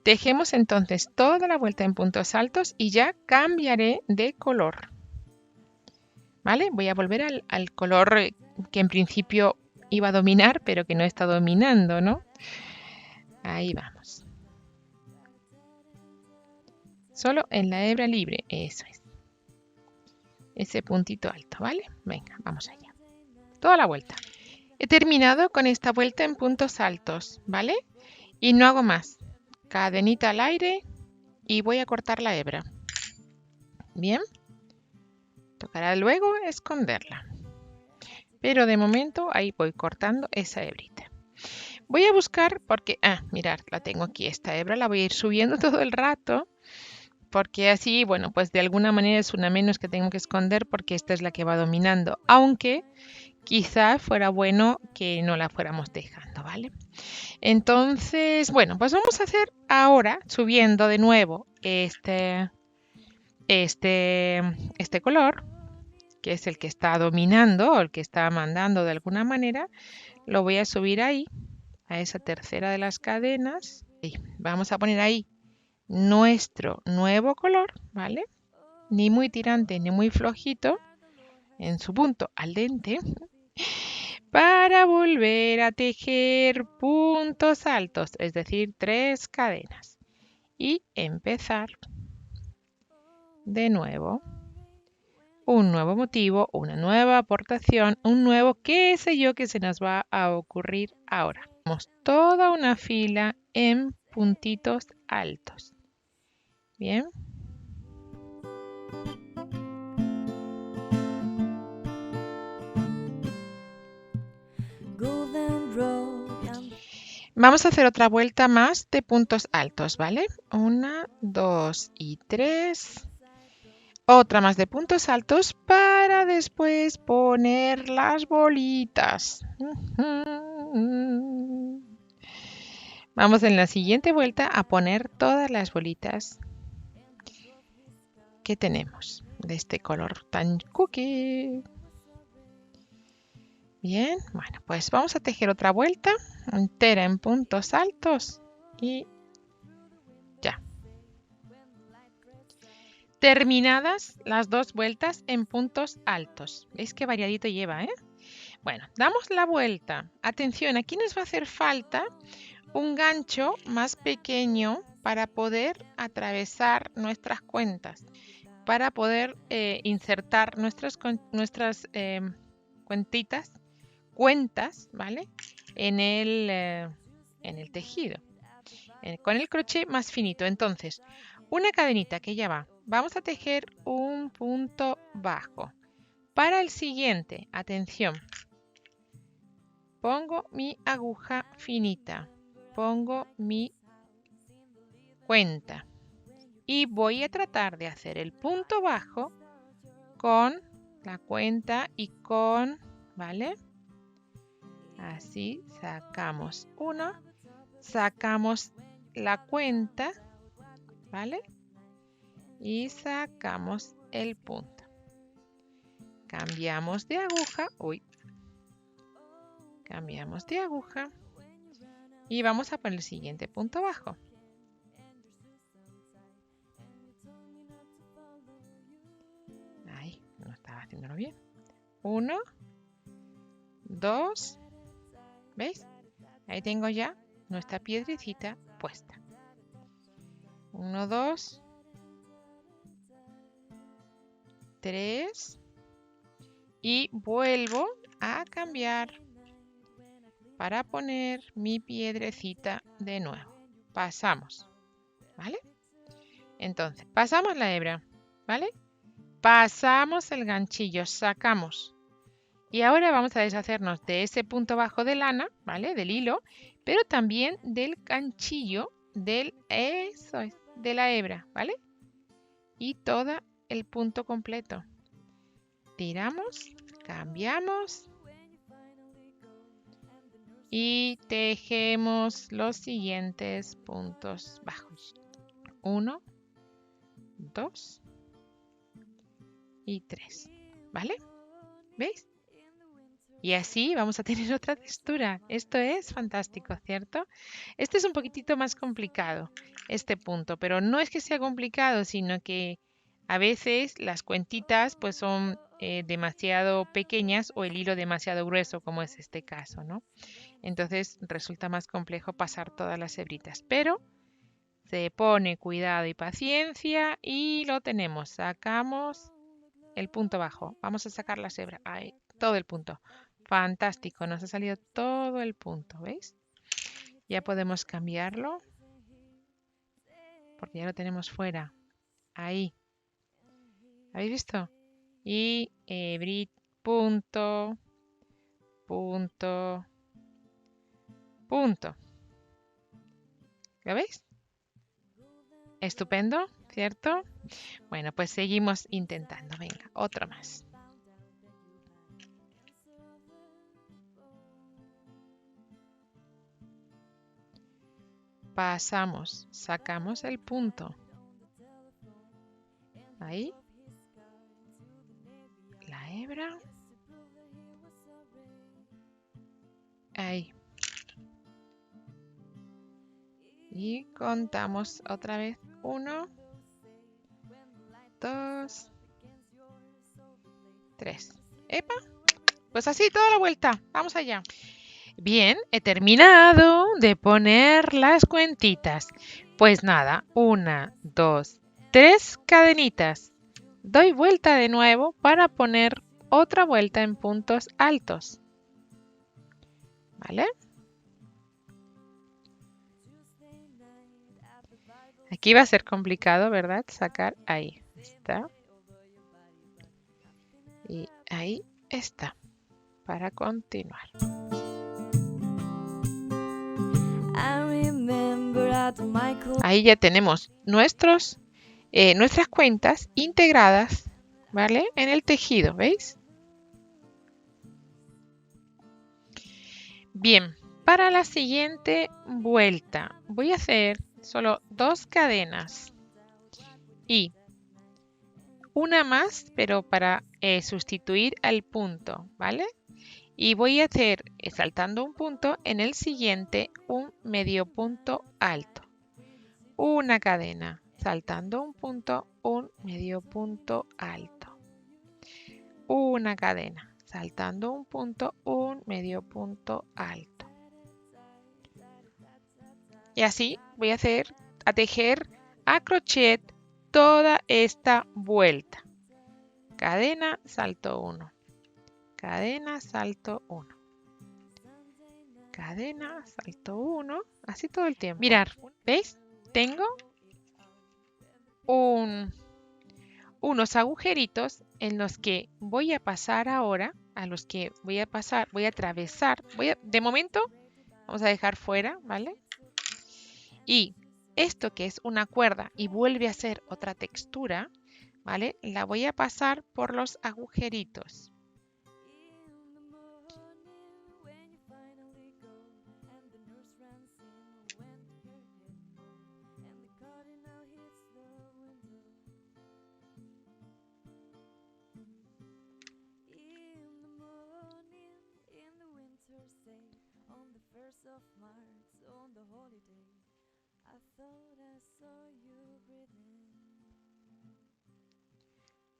Tejemos entonces toda la vuelta en puntos altos y ya cambiaré de color. ¿Vale? Voy a volver al color que en principio iba a dominar, pero que no está dominando, ¿no? Ahí vamos. Solo en la hebra libre, eso es. Ese puntito alto, ¿vale? Venga, vamos allá. Toda la vuelta. He terminado con esta vuelta en puntos altos, ¿vale? Y no hago más. Cadenita al aire y voy a cortar la hebra. Bien. Tocará luego esconderla. Pero de momento ahí voy cortando esa hebrita. Voy a buscar porque, mirad, la tengo aquí, esta hebra la voy a ir subiendo todo el rato. Porque así, bueno, pues de alguna manera es una menos que tengo que esconder porque esta es la que va dominando. Aunque quizás fuera bueno que no la fuéramos dejando, ¿vale? Entonces, bueno, pues vamos a hacer ahora, subiendo de nuevo este color, que es el que está dominando o el que está mandando de alguna manera, lo voy a subir ahí, a esa tercera de las cadenas. Y vamos a poner ahí nuestro nuevo color, ¿vale? Ni muy tirante ni muy flojito, en su punto al dente, para volver a tejer puntos altos, es decir, 3 cadenas. Y empezar de nuevo. un nuevo motivo, una nueva aportación, un nuevo qué sé yo que se nos va a ocurrir ahora. Tenemos toda una fila en puntitos altos. Bien. Golden Road and Vamos a hacer otra vuelta más de puntos altos, ¿vale? 1, 2 y 3. Otra más de puntos altos para después poner las bolitas. Vamos en la siguiente vuelta a poner todas las bolitas que tenemos de este color tan cookie. Bien, bueno, pues vamos a tejer otra vuelta entera en puntos altos y ya. Terminadas las dos vueltas en puntos altos. ¿Veis qué variadito lleva, eh? Bueno, damos la vuelta. Atención, aquí nos va a hacer falta un gancho más pequeño para poder atravesar nuestras cuentas, para poder insertar nuestras cuentas, ¿vale? En el tejido, con el crochet más finito. Entonces, una cadenita que ya va. Vamos a tejer un punto bajo. Para el siguiente, atención, pongo mi aguja finita, pongo mi cuenta y voy a tratar de hacer el punto bajo con la cuenta y con, ¿vale? Así sacamos uno, sacamos la cuenta, ¿vale? Y sacamos el punto. Cambiamos de aguja, cambiamos de aguja y vamos a poner el siguiente punto bajo. Ahí, no estaba haciéndolo bien. 1, 2, ¿veis? Ahí tengo ya nuestra piedrecita puesta. 1, 2, 3 y vuelvo a cambiar para poner mi piedrecita de nuevo. Pasamos, ¿vale? Entonces, pasamos la hebra, ¿vale? Pasamos el ganchillo, sacamos. Y ahora vamos a deshacernos de ese punto bajo de lana, ¿vale? Del hilo, pero también del ganchillo de la hebra, ¿vale? Y todo el punto completo. Tiramos, cambiamos y tejemos los siguientes puntos bajos. 1, 2 y 3, ¿vale? ¿Veis? Y así vamos a tener otra textura. Esto es fantástico, ¿cierto? Este es un poquitito más complicado, este punto, pero no es que sea complicado, sino que a veces las cuentitas pues son demasiado pequeñas o el hilo demasiado grueso, como es este caso, ¿no? Entonces resulta más complejo pasar todas las hebritas, pero se pone cuidado y paciencia y lo tenemos. Sacamos el punto bajo. Vamos a sacar las hebras. Ahí, todo el punto. Fantástico, nos ha salido todo el punto, ¿veis? Ya podemos cambiarlo porque ya lo tenemos fuera. Ahí. ¿Habéis visto? Y punto, punto, punto. ¿Lo veis? Estupendo, ¿cierto? Bueno, pues seguimos intentando. Venga, otro más. Pasamos, sacamos el punto. Ahí. La hebra. Ahí. Y contamos otra vez. 1, 2, 3. ¡Epa! Pues así toda la vuelta. Vamos allá. Bien, he terminado de poner las cuentitas. Pues nada, 1, 2, 3 cadenitas. doy vuelta de nuevo para poner otra vuelta en puntos altos. ¿Vale? Aquí va a ser complicado, ¿verdad? Sacar ahí está. Y ahí está. Para continuar. Ahí ya tenemos nuestras cuentas integradas, ¿vale? En el tejido, ¿veis? Bien, para la siguiente vuelta voy a hacer solo 2 cadenas y una más, pero para sustituir al punto, ¿vale? Y voy a hacer, saltando un punto, en el siguiente un medio punto alto. Una cadena, saltando un punto, un medio punto alto. Una cadena, saltando un punto, un medio punto alto. Y así voy a tejer a crochet toda esta vuelta. Cadena, salto 1. Cadena, salto 1. Cadena, salto 1. Así todo el tiempo. Mirar, ¿veis? Tengo unos agujeritos en los que voy a pasar ahora, voy a atravesar. De momento, vamos a dejar fuera, ¿vale? Y esto que es una cuerda y vuelve a ser otra textura, ¿vale? La voy a pasar por los agujeritos.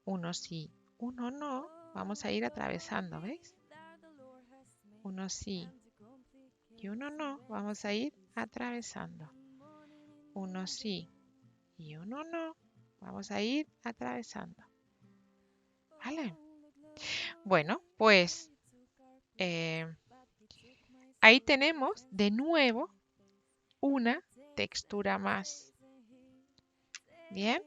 Uno sí, uno no. Vamos a ir atravesando, ¿veis? Uno sí y uno no. Vamos a ir atravesando. Uno sí y uno no. Vamos a ir atravesando. ¿Vale? Bueno, pues ahí tenemos de nuevo una textura más. ¿Bien?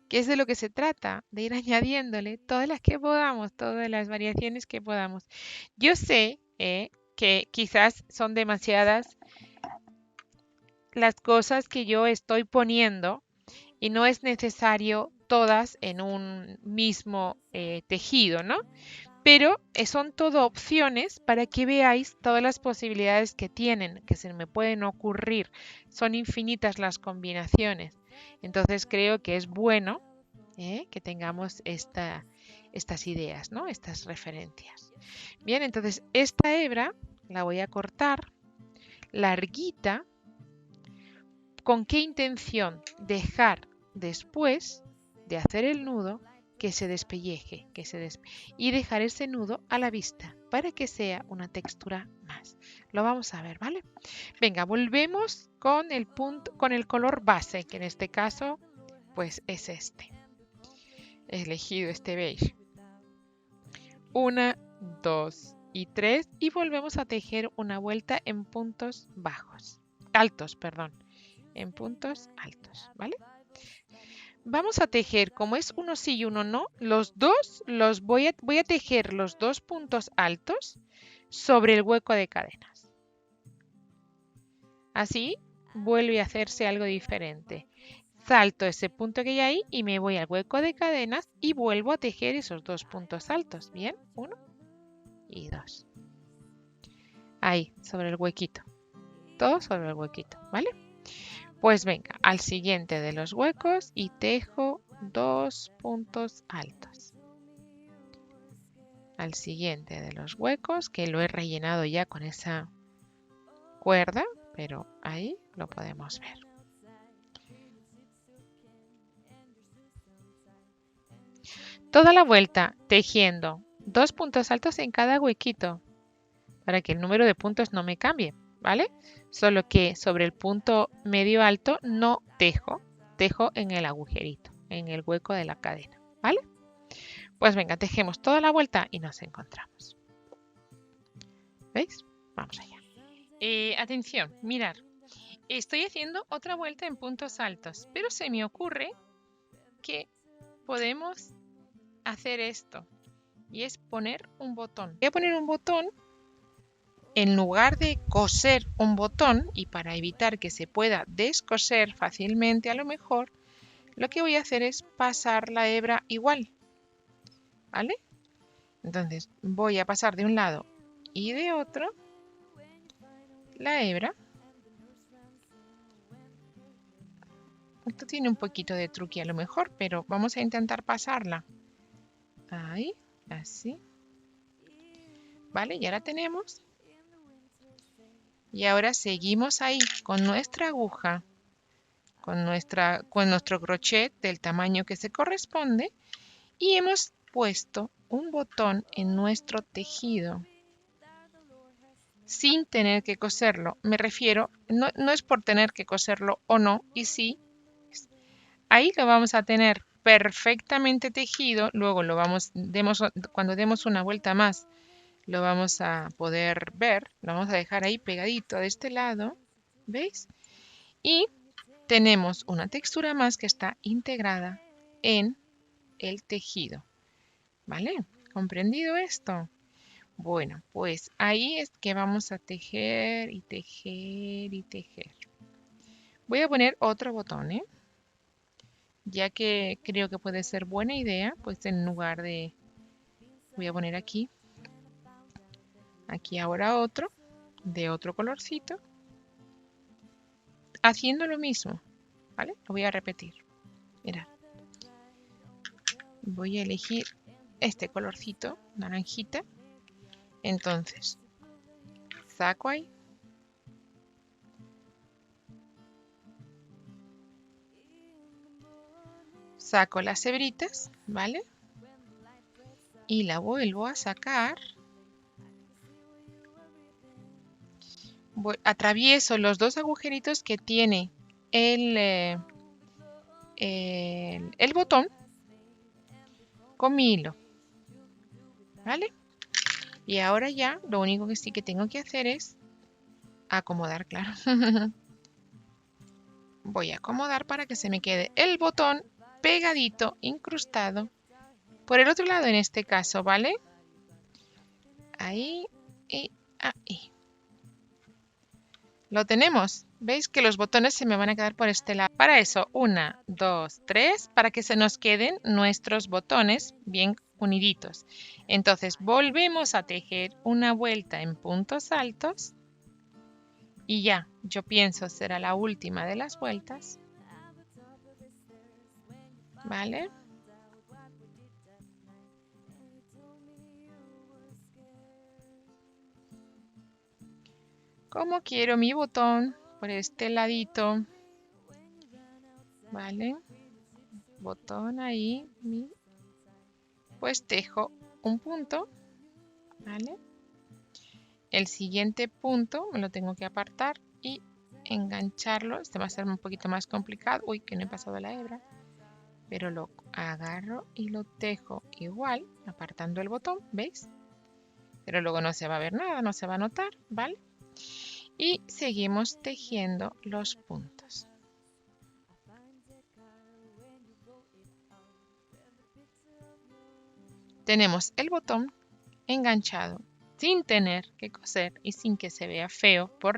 ¿Qué es de lo que se trata? De ir añadiéndole todas las que podamos, todas las variaciones que podamos. Yo sé que quizás son demasiadas las cosas que yo estoy poniendo y no es necesario todas en un mismo tejido, ¿no? Pero son todo opciones para que veáis todas las posibilidades que tienen, que se me pueden ocurrir. Son infinitas las combinaciones. Entonces creo que es bueno que tengamos estas ideas, ¿no? Estas referencias. Bien, entonces esta hebra la voy a cortar larguita. ¿Con qué intención? Dejar después de hacer el nudo que se despelleje, y dejar ese nudo a la vista para que sea una textura más. Lo vamos a ver, ¿vale? Venga, volvemos con el color base, que en este caso pues es este. He elegido este beige. 1, 2 y 3 y volvemos a tejer una vuelta en puntos altos, en puntos altos, ¿vale? Vamos a tejer, como es uno sí y uno no, voy a tejer los 2 puntos altos sobre el hueco de cadenas. Así vuelve a hacerse algo diferente. Salto ese punto que hay ahí y me voy al hueco de cadenas y vuelvo a tejer esos 2 puntos altos. Bien, 1 y 2. Ahí, sobre el huequito. Todo sobre el huequito, ¿vale? Pues venga, al siguiente de los huecos y tejo 2 puntos altos. Al siguiente de los huecos, que lo he rellenado ya con esa cuerda, pero ahí lo podemos ver. Toda la vuelta tejiendo 2 puntos altos en cada huequito para que el número de puntos no me cambie, ¿vale? Solo que sobre el punto medio alto no tejo en el agujerito, en el hueco de la cadena. ¿vale? Pues venga, tejemos toda la vuelta y nos encontramos. ¿Veis? Vamos allá. Atención, mirar. Estoy haciendo otra vuelta en puntos altos, pero se me ocurre que podemos hacer esto y es poner un botón. Voy a poner un botón en lugar de coser un botón, y para evitar que se pueda descoser fácilmente, a lo mejor lo que voy a hacer es pasar la hebra igual, ¿vale? Entonces voy a pasar de un lado y de otro la hebra. Esto tiene un poquito de truqui a lo mejor, pero vamos a intentar pasarla. Ahí, así. ¿Vale? Ya la tenemos. Y ahora seguimos ahí con nuestra aguja, con nuestro crochet del tamaño que se corresponde, y hemos puesto un botón en nuestro tejido sin tener que coserlo. Me refiero, no es por tener que coserlo o no, y sí, ahí lo vamos a tener perfectamente tejido. Luego cuando demos una vuelta más, lo vamos a poder ver. Lo vamos a dejar ahí pegadito de este lado, ¿veis? Y tenemos una textura más que está integrada en el tejido, ¿vale? ¿Comprendido esto? Bueno, pues ahí es que vamos a tejer y tejer y tejer. Voy a poner otro botón, ¿eh? Ya que creo que puede ser buena idea, pues en lugar de... Voy a poner aquí ahora otro, de otro colorcito, haciendo lo mismo, ¿vale? Lo voy a repetir. Mirad. Voy a elegir este colorcito, naranjita. Entonces, saco ahí. Saco las hebritas, ¿vale? Y la vuelvo a sacar. Atravieso los dos agujeritos que tiene el botón con mi hilo, ¿vale? Y ahora ya lo único que sí que tengo que hacer es acomodar, claro. Voy a acomodar para que se me quede el botón pegadito, incrustado por el otro lado en este caso, ¿vale? Ahí y ahí. Lo tenemos. ¿Veis que los botones se me van a quedar por este lado? Para eso, 1, 2, 3, para que se nos queden nuestros botones bien uniditos. Entonces, volvemos a tejer una vuelta en puntos altos. Y ya, yo pienso será la última de las vueltas. ¿Vale? Como quiero mi botón por este ladito. ¿Vale? Botón ahí. Pues tejo un punto. ¿Vale? El siguiente punto me lo tengo que apartar y engancharlo. Este va a ser un poquito más complicado. Uy, que no he pasado la hebra. Pero lo agarro y lo tejo igual, apartando el botón, ¿veis? Pero luego no se va a ver nada, no se va a notar, ¿vale? Y seguimos tejiendo los puntos. Tenemos el botón enganchado sin tener que coser y sin que se vea feo por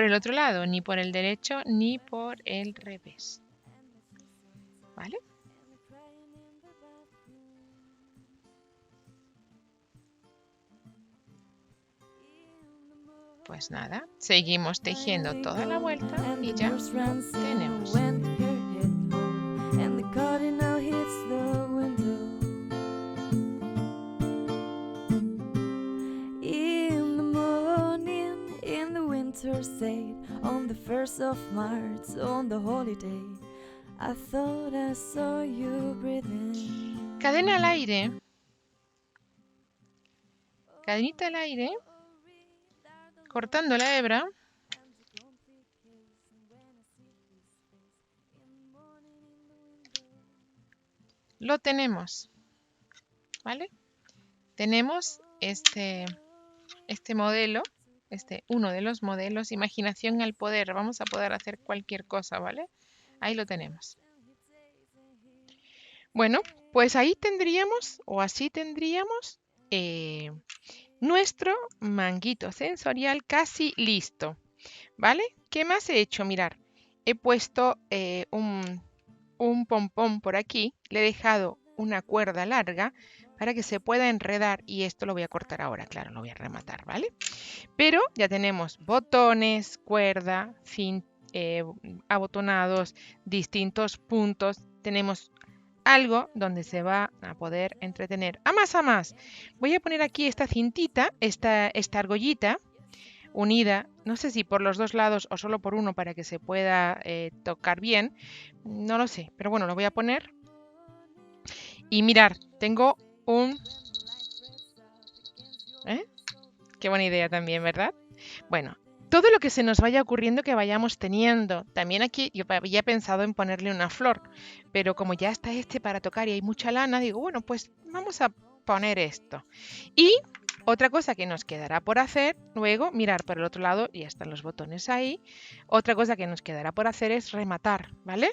el otro lado, ni por el derecho ni por el revés. ¿Vale? Pues nada, seguimos tejiendo toda la vuelta y ya lo tenemos. On the 1st of March, on the holiday, I thought I saw you breathing. Cadena al aire. Cadenita al aire. Cortando la hebra. lo tenemos, ¿vale? Tenemos este modelo, uno de los modelos, imaginación al poder. Vamos a poder hacer cualquier cosa, ¿vale? Ahí lo tenemos. Bueno, pues ahí tendríamos, o así tendríamos, nuestro manguito sensorial casi listo, ¿vale? ¿Qué más he hecho? Mirar, he puesto un pompón por aquí, le he dejado una cuerda larga para que se pueda enredar y esto lo voy a cortar ahora, claro, lo voy a rematar, ¿vale? Pero ya tenemos botones, cuerda, abotonados, distintos puntos, tenemos algo donde se va a poder entretener. A más. Voy a poner aquí esta cintita, esta argollita unida, no sé si por los dos lados o solo por uno para que se pueda tocar bien, no lo sé, pero bueno, lo voy a poner. Y mirar, tengo un... Qué buena idea también, ¿verdad? Bueno, todo lo que se nos vaya ocurriendo que vayamos teniendo. También aquí yo había pensado en ponerle una flor, pero como ya está para tocar y hay mucha lana, digo, bueno, pues vamos a poner esto. Y otra cosa que nos quedará por hacer, luego, mirar por el otro lado, ya están los botones ahí. Otra cosa que nos quedará por hacer es rematar, ¿vale?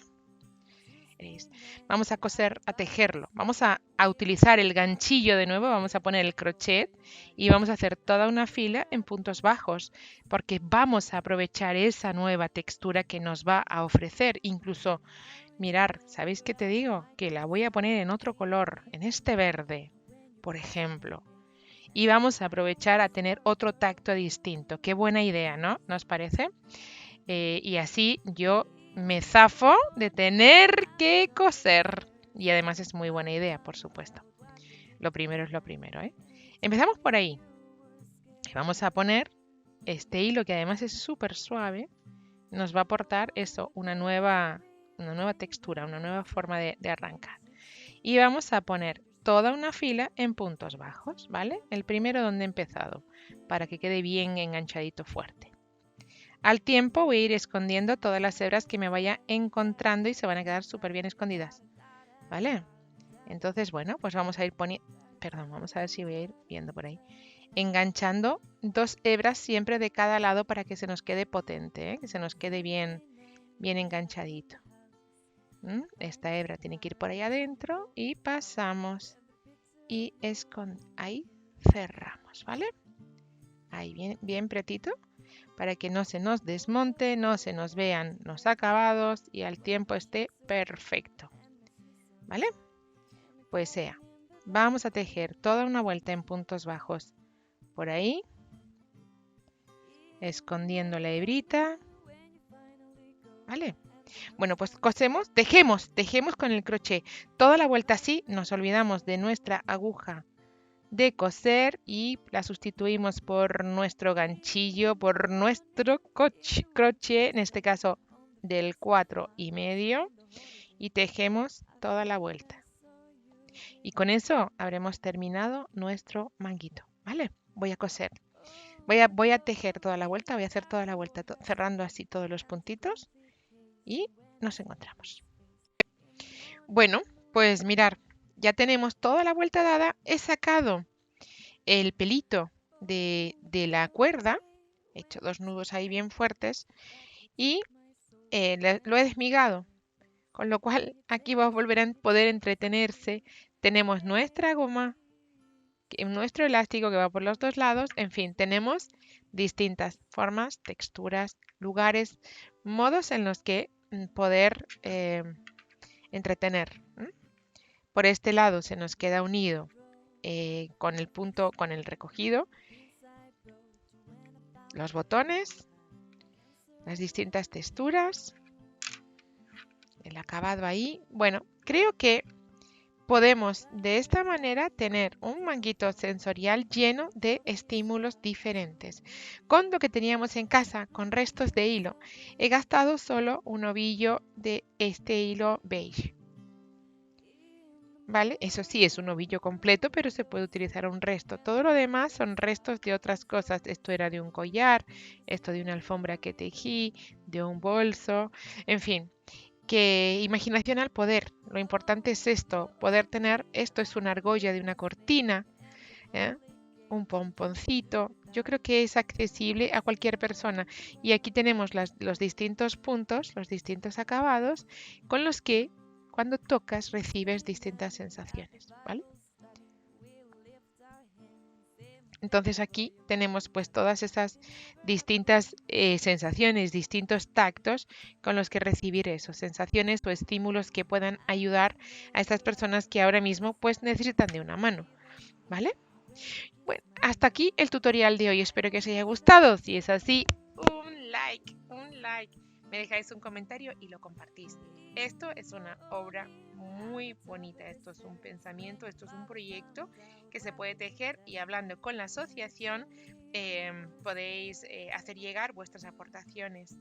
Vamos a coser, a tejerlo. Vamos a utilizar el ganchillo de nuevo, vamos a poner el crochet y vamos a hacer toda una fila en puntos bajos, porque vamos a aprovechar esa nueva textura que nos va a ofrecer. Incluso, mirar, ¿sabéis qué te digo? Que la voy a poner en otro color, en este verde, por ejemplo. Y vamos a aprovechar a tener otro tacto distinto. Qué buena idea, ¿no? ¿Nos parece? Y así yo me zafo de tener que coser. Y además es muy buena idea, por supuesto. Lo primero es lo primero, ¿eh? Empezamos por ahí. Vamos a poner este hilo que además es súper suave. Nos va a aportar eso, una nueva textura, una nueva forma de arrancar. Y vamos a poner toda una fila en puntos bajos, ¿vale? El primero donde he empezado, para que quede bien enganchadito fuerte. Al tiempo voy a ir escondiendo todas las hebras que me vaya encontrando y se van a quedar súper bien escondidas, ¿vale? Entonces, bueno, pues vamos a ir poniendo, vamos a ver si voy a ir viendo por ahí, enganchando 2 hebras siempre de cada lado para que se nos quede potente, ¿eh? Que se nos quede bien enganchadito. Esta hebra tiene que ir por ahí adentro y pasamos y ahí cerramos, ¿vale? Ahí bien pretito, para que no se nos desmonte, no se nos vean los acabados y al tiempo esté perfecto, ¿vale? Pues sea, vamos a tejer toda una vuelta en puntos bajos por ahí, escondiendo la hebrita, ¿vale? Bueno, pues tejemos con el crochet toda la vuelta así, nos olvidamos de nuestra aguja de coser y la sustituimos por nuestro ganchillo, por nuestro crochet, en este caso del 4,5, y tejemos toda la vuelta. Y con eso habremos terminado nuestro manguito, ¿vale? Voy a coser. Voy a tejer toda la vuelta, voy a hacer toda la vuelta cerrando así todos los puntitos y nos encontramos. Bueno, pues mirar, ya tenemos toda la vuelta dada. He sacado el pelito de la cuerda, he hecho 2 nudos ahí bien fuertes y lo he desmigado, con lo cual aquí va a volver a poder entretenerse. Tenemos nuestra goma, nuestro elástico que va por los 2 lados, en fin, tenemos distintas formas, texturas, lugares, modos en los que poder entretener. Por este lado se nos queda unido con el punto, con el recogido, los botones, las distintas texturas, el acabado ahí. Bueno, creo que podemos de esta manera tener un manguito sensorial lleno de estímulos diferentes. Con lo que teníamos en casa, con restos de hilo, he gastado solo un ovillo de este hilo beige. ¿Vale? Eso sí, es un ovillo completo, pero se puede utilizar un resto. Todo lo demás son restos de otras cosas. Esto era de un collar, esto de una alfombra que tejí, de un bolso, en fin. que imaginación al poder. Lo importante es esto, poder tener, esto es una argolla de una cortina, ¿eh? Un pomponcito. Yo creo que es accesible a cualquier persona. Y aquí tenemos los distintos puntos, los distintos acabados, con los que cuando tocas recibes distintas sensaciones, ¿vale? Entonces aquí tenemos pues todas esas distintas sensaciones, distintos tactos con los que recibir eso, sensaciones o estímulos que puedan ayudar a estas personas que ahora mismo pues necesitan de una mano, ¿vale? Bueno, hasta aquí el tutorial de hoy. Espero que os haya gustado. Si es así, un like. Me dejáis un comentario y lo compartís. Esto es una obra muy bonita. Esto es un pensamiento, esto es un proyecto que se puede tejer y hablando con la asociación podéis hacer llegar vuestras aportaciones,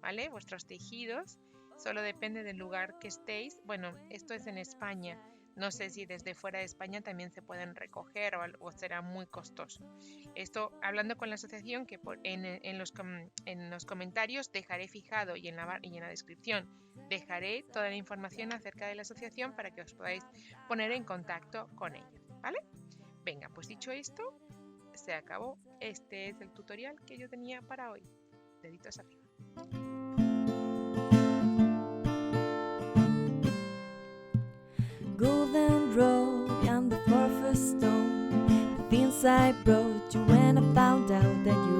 ¿vale? Vuestros tejidos. Solo depende del lugar que estéis. Bueno, esto es en España. No sé si desde fuera de España también se pueden recoger o será muy costoso. Esto, hablando con la asociación, que en los comentarios dejaré fijado y en la descripción dejaré toda la información acerca de la asociación para que os podáis poner en contacto con ellos, ¿vale? Venga, pues dicho esto, se acabó. Este es el tutorial que yo tenía para hoy. Deditos arriba. Golden road and the phosphorus stone, the things I brought you when I found out that you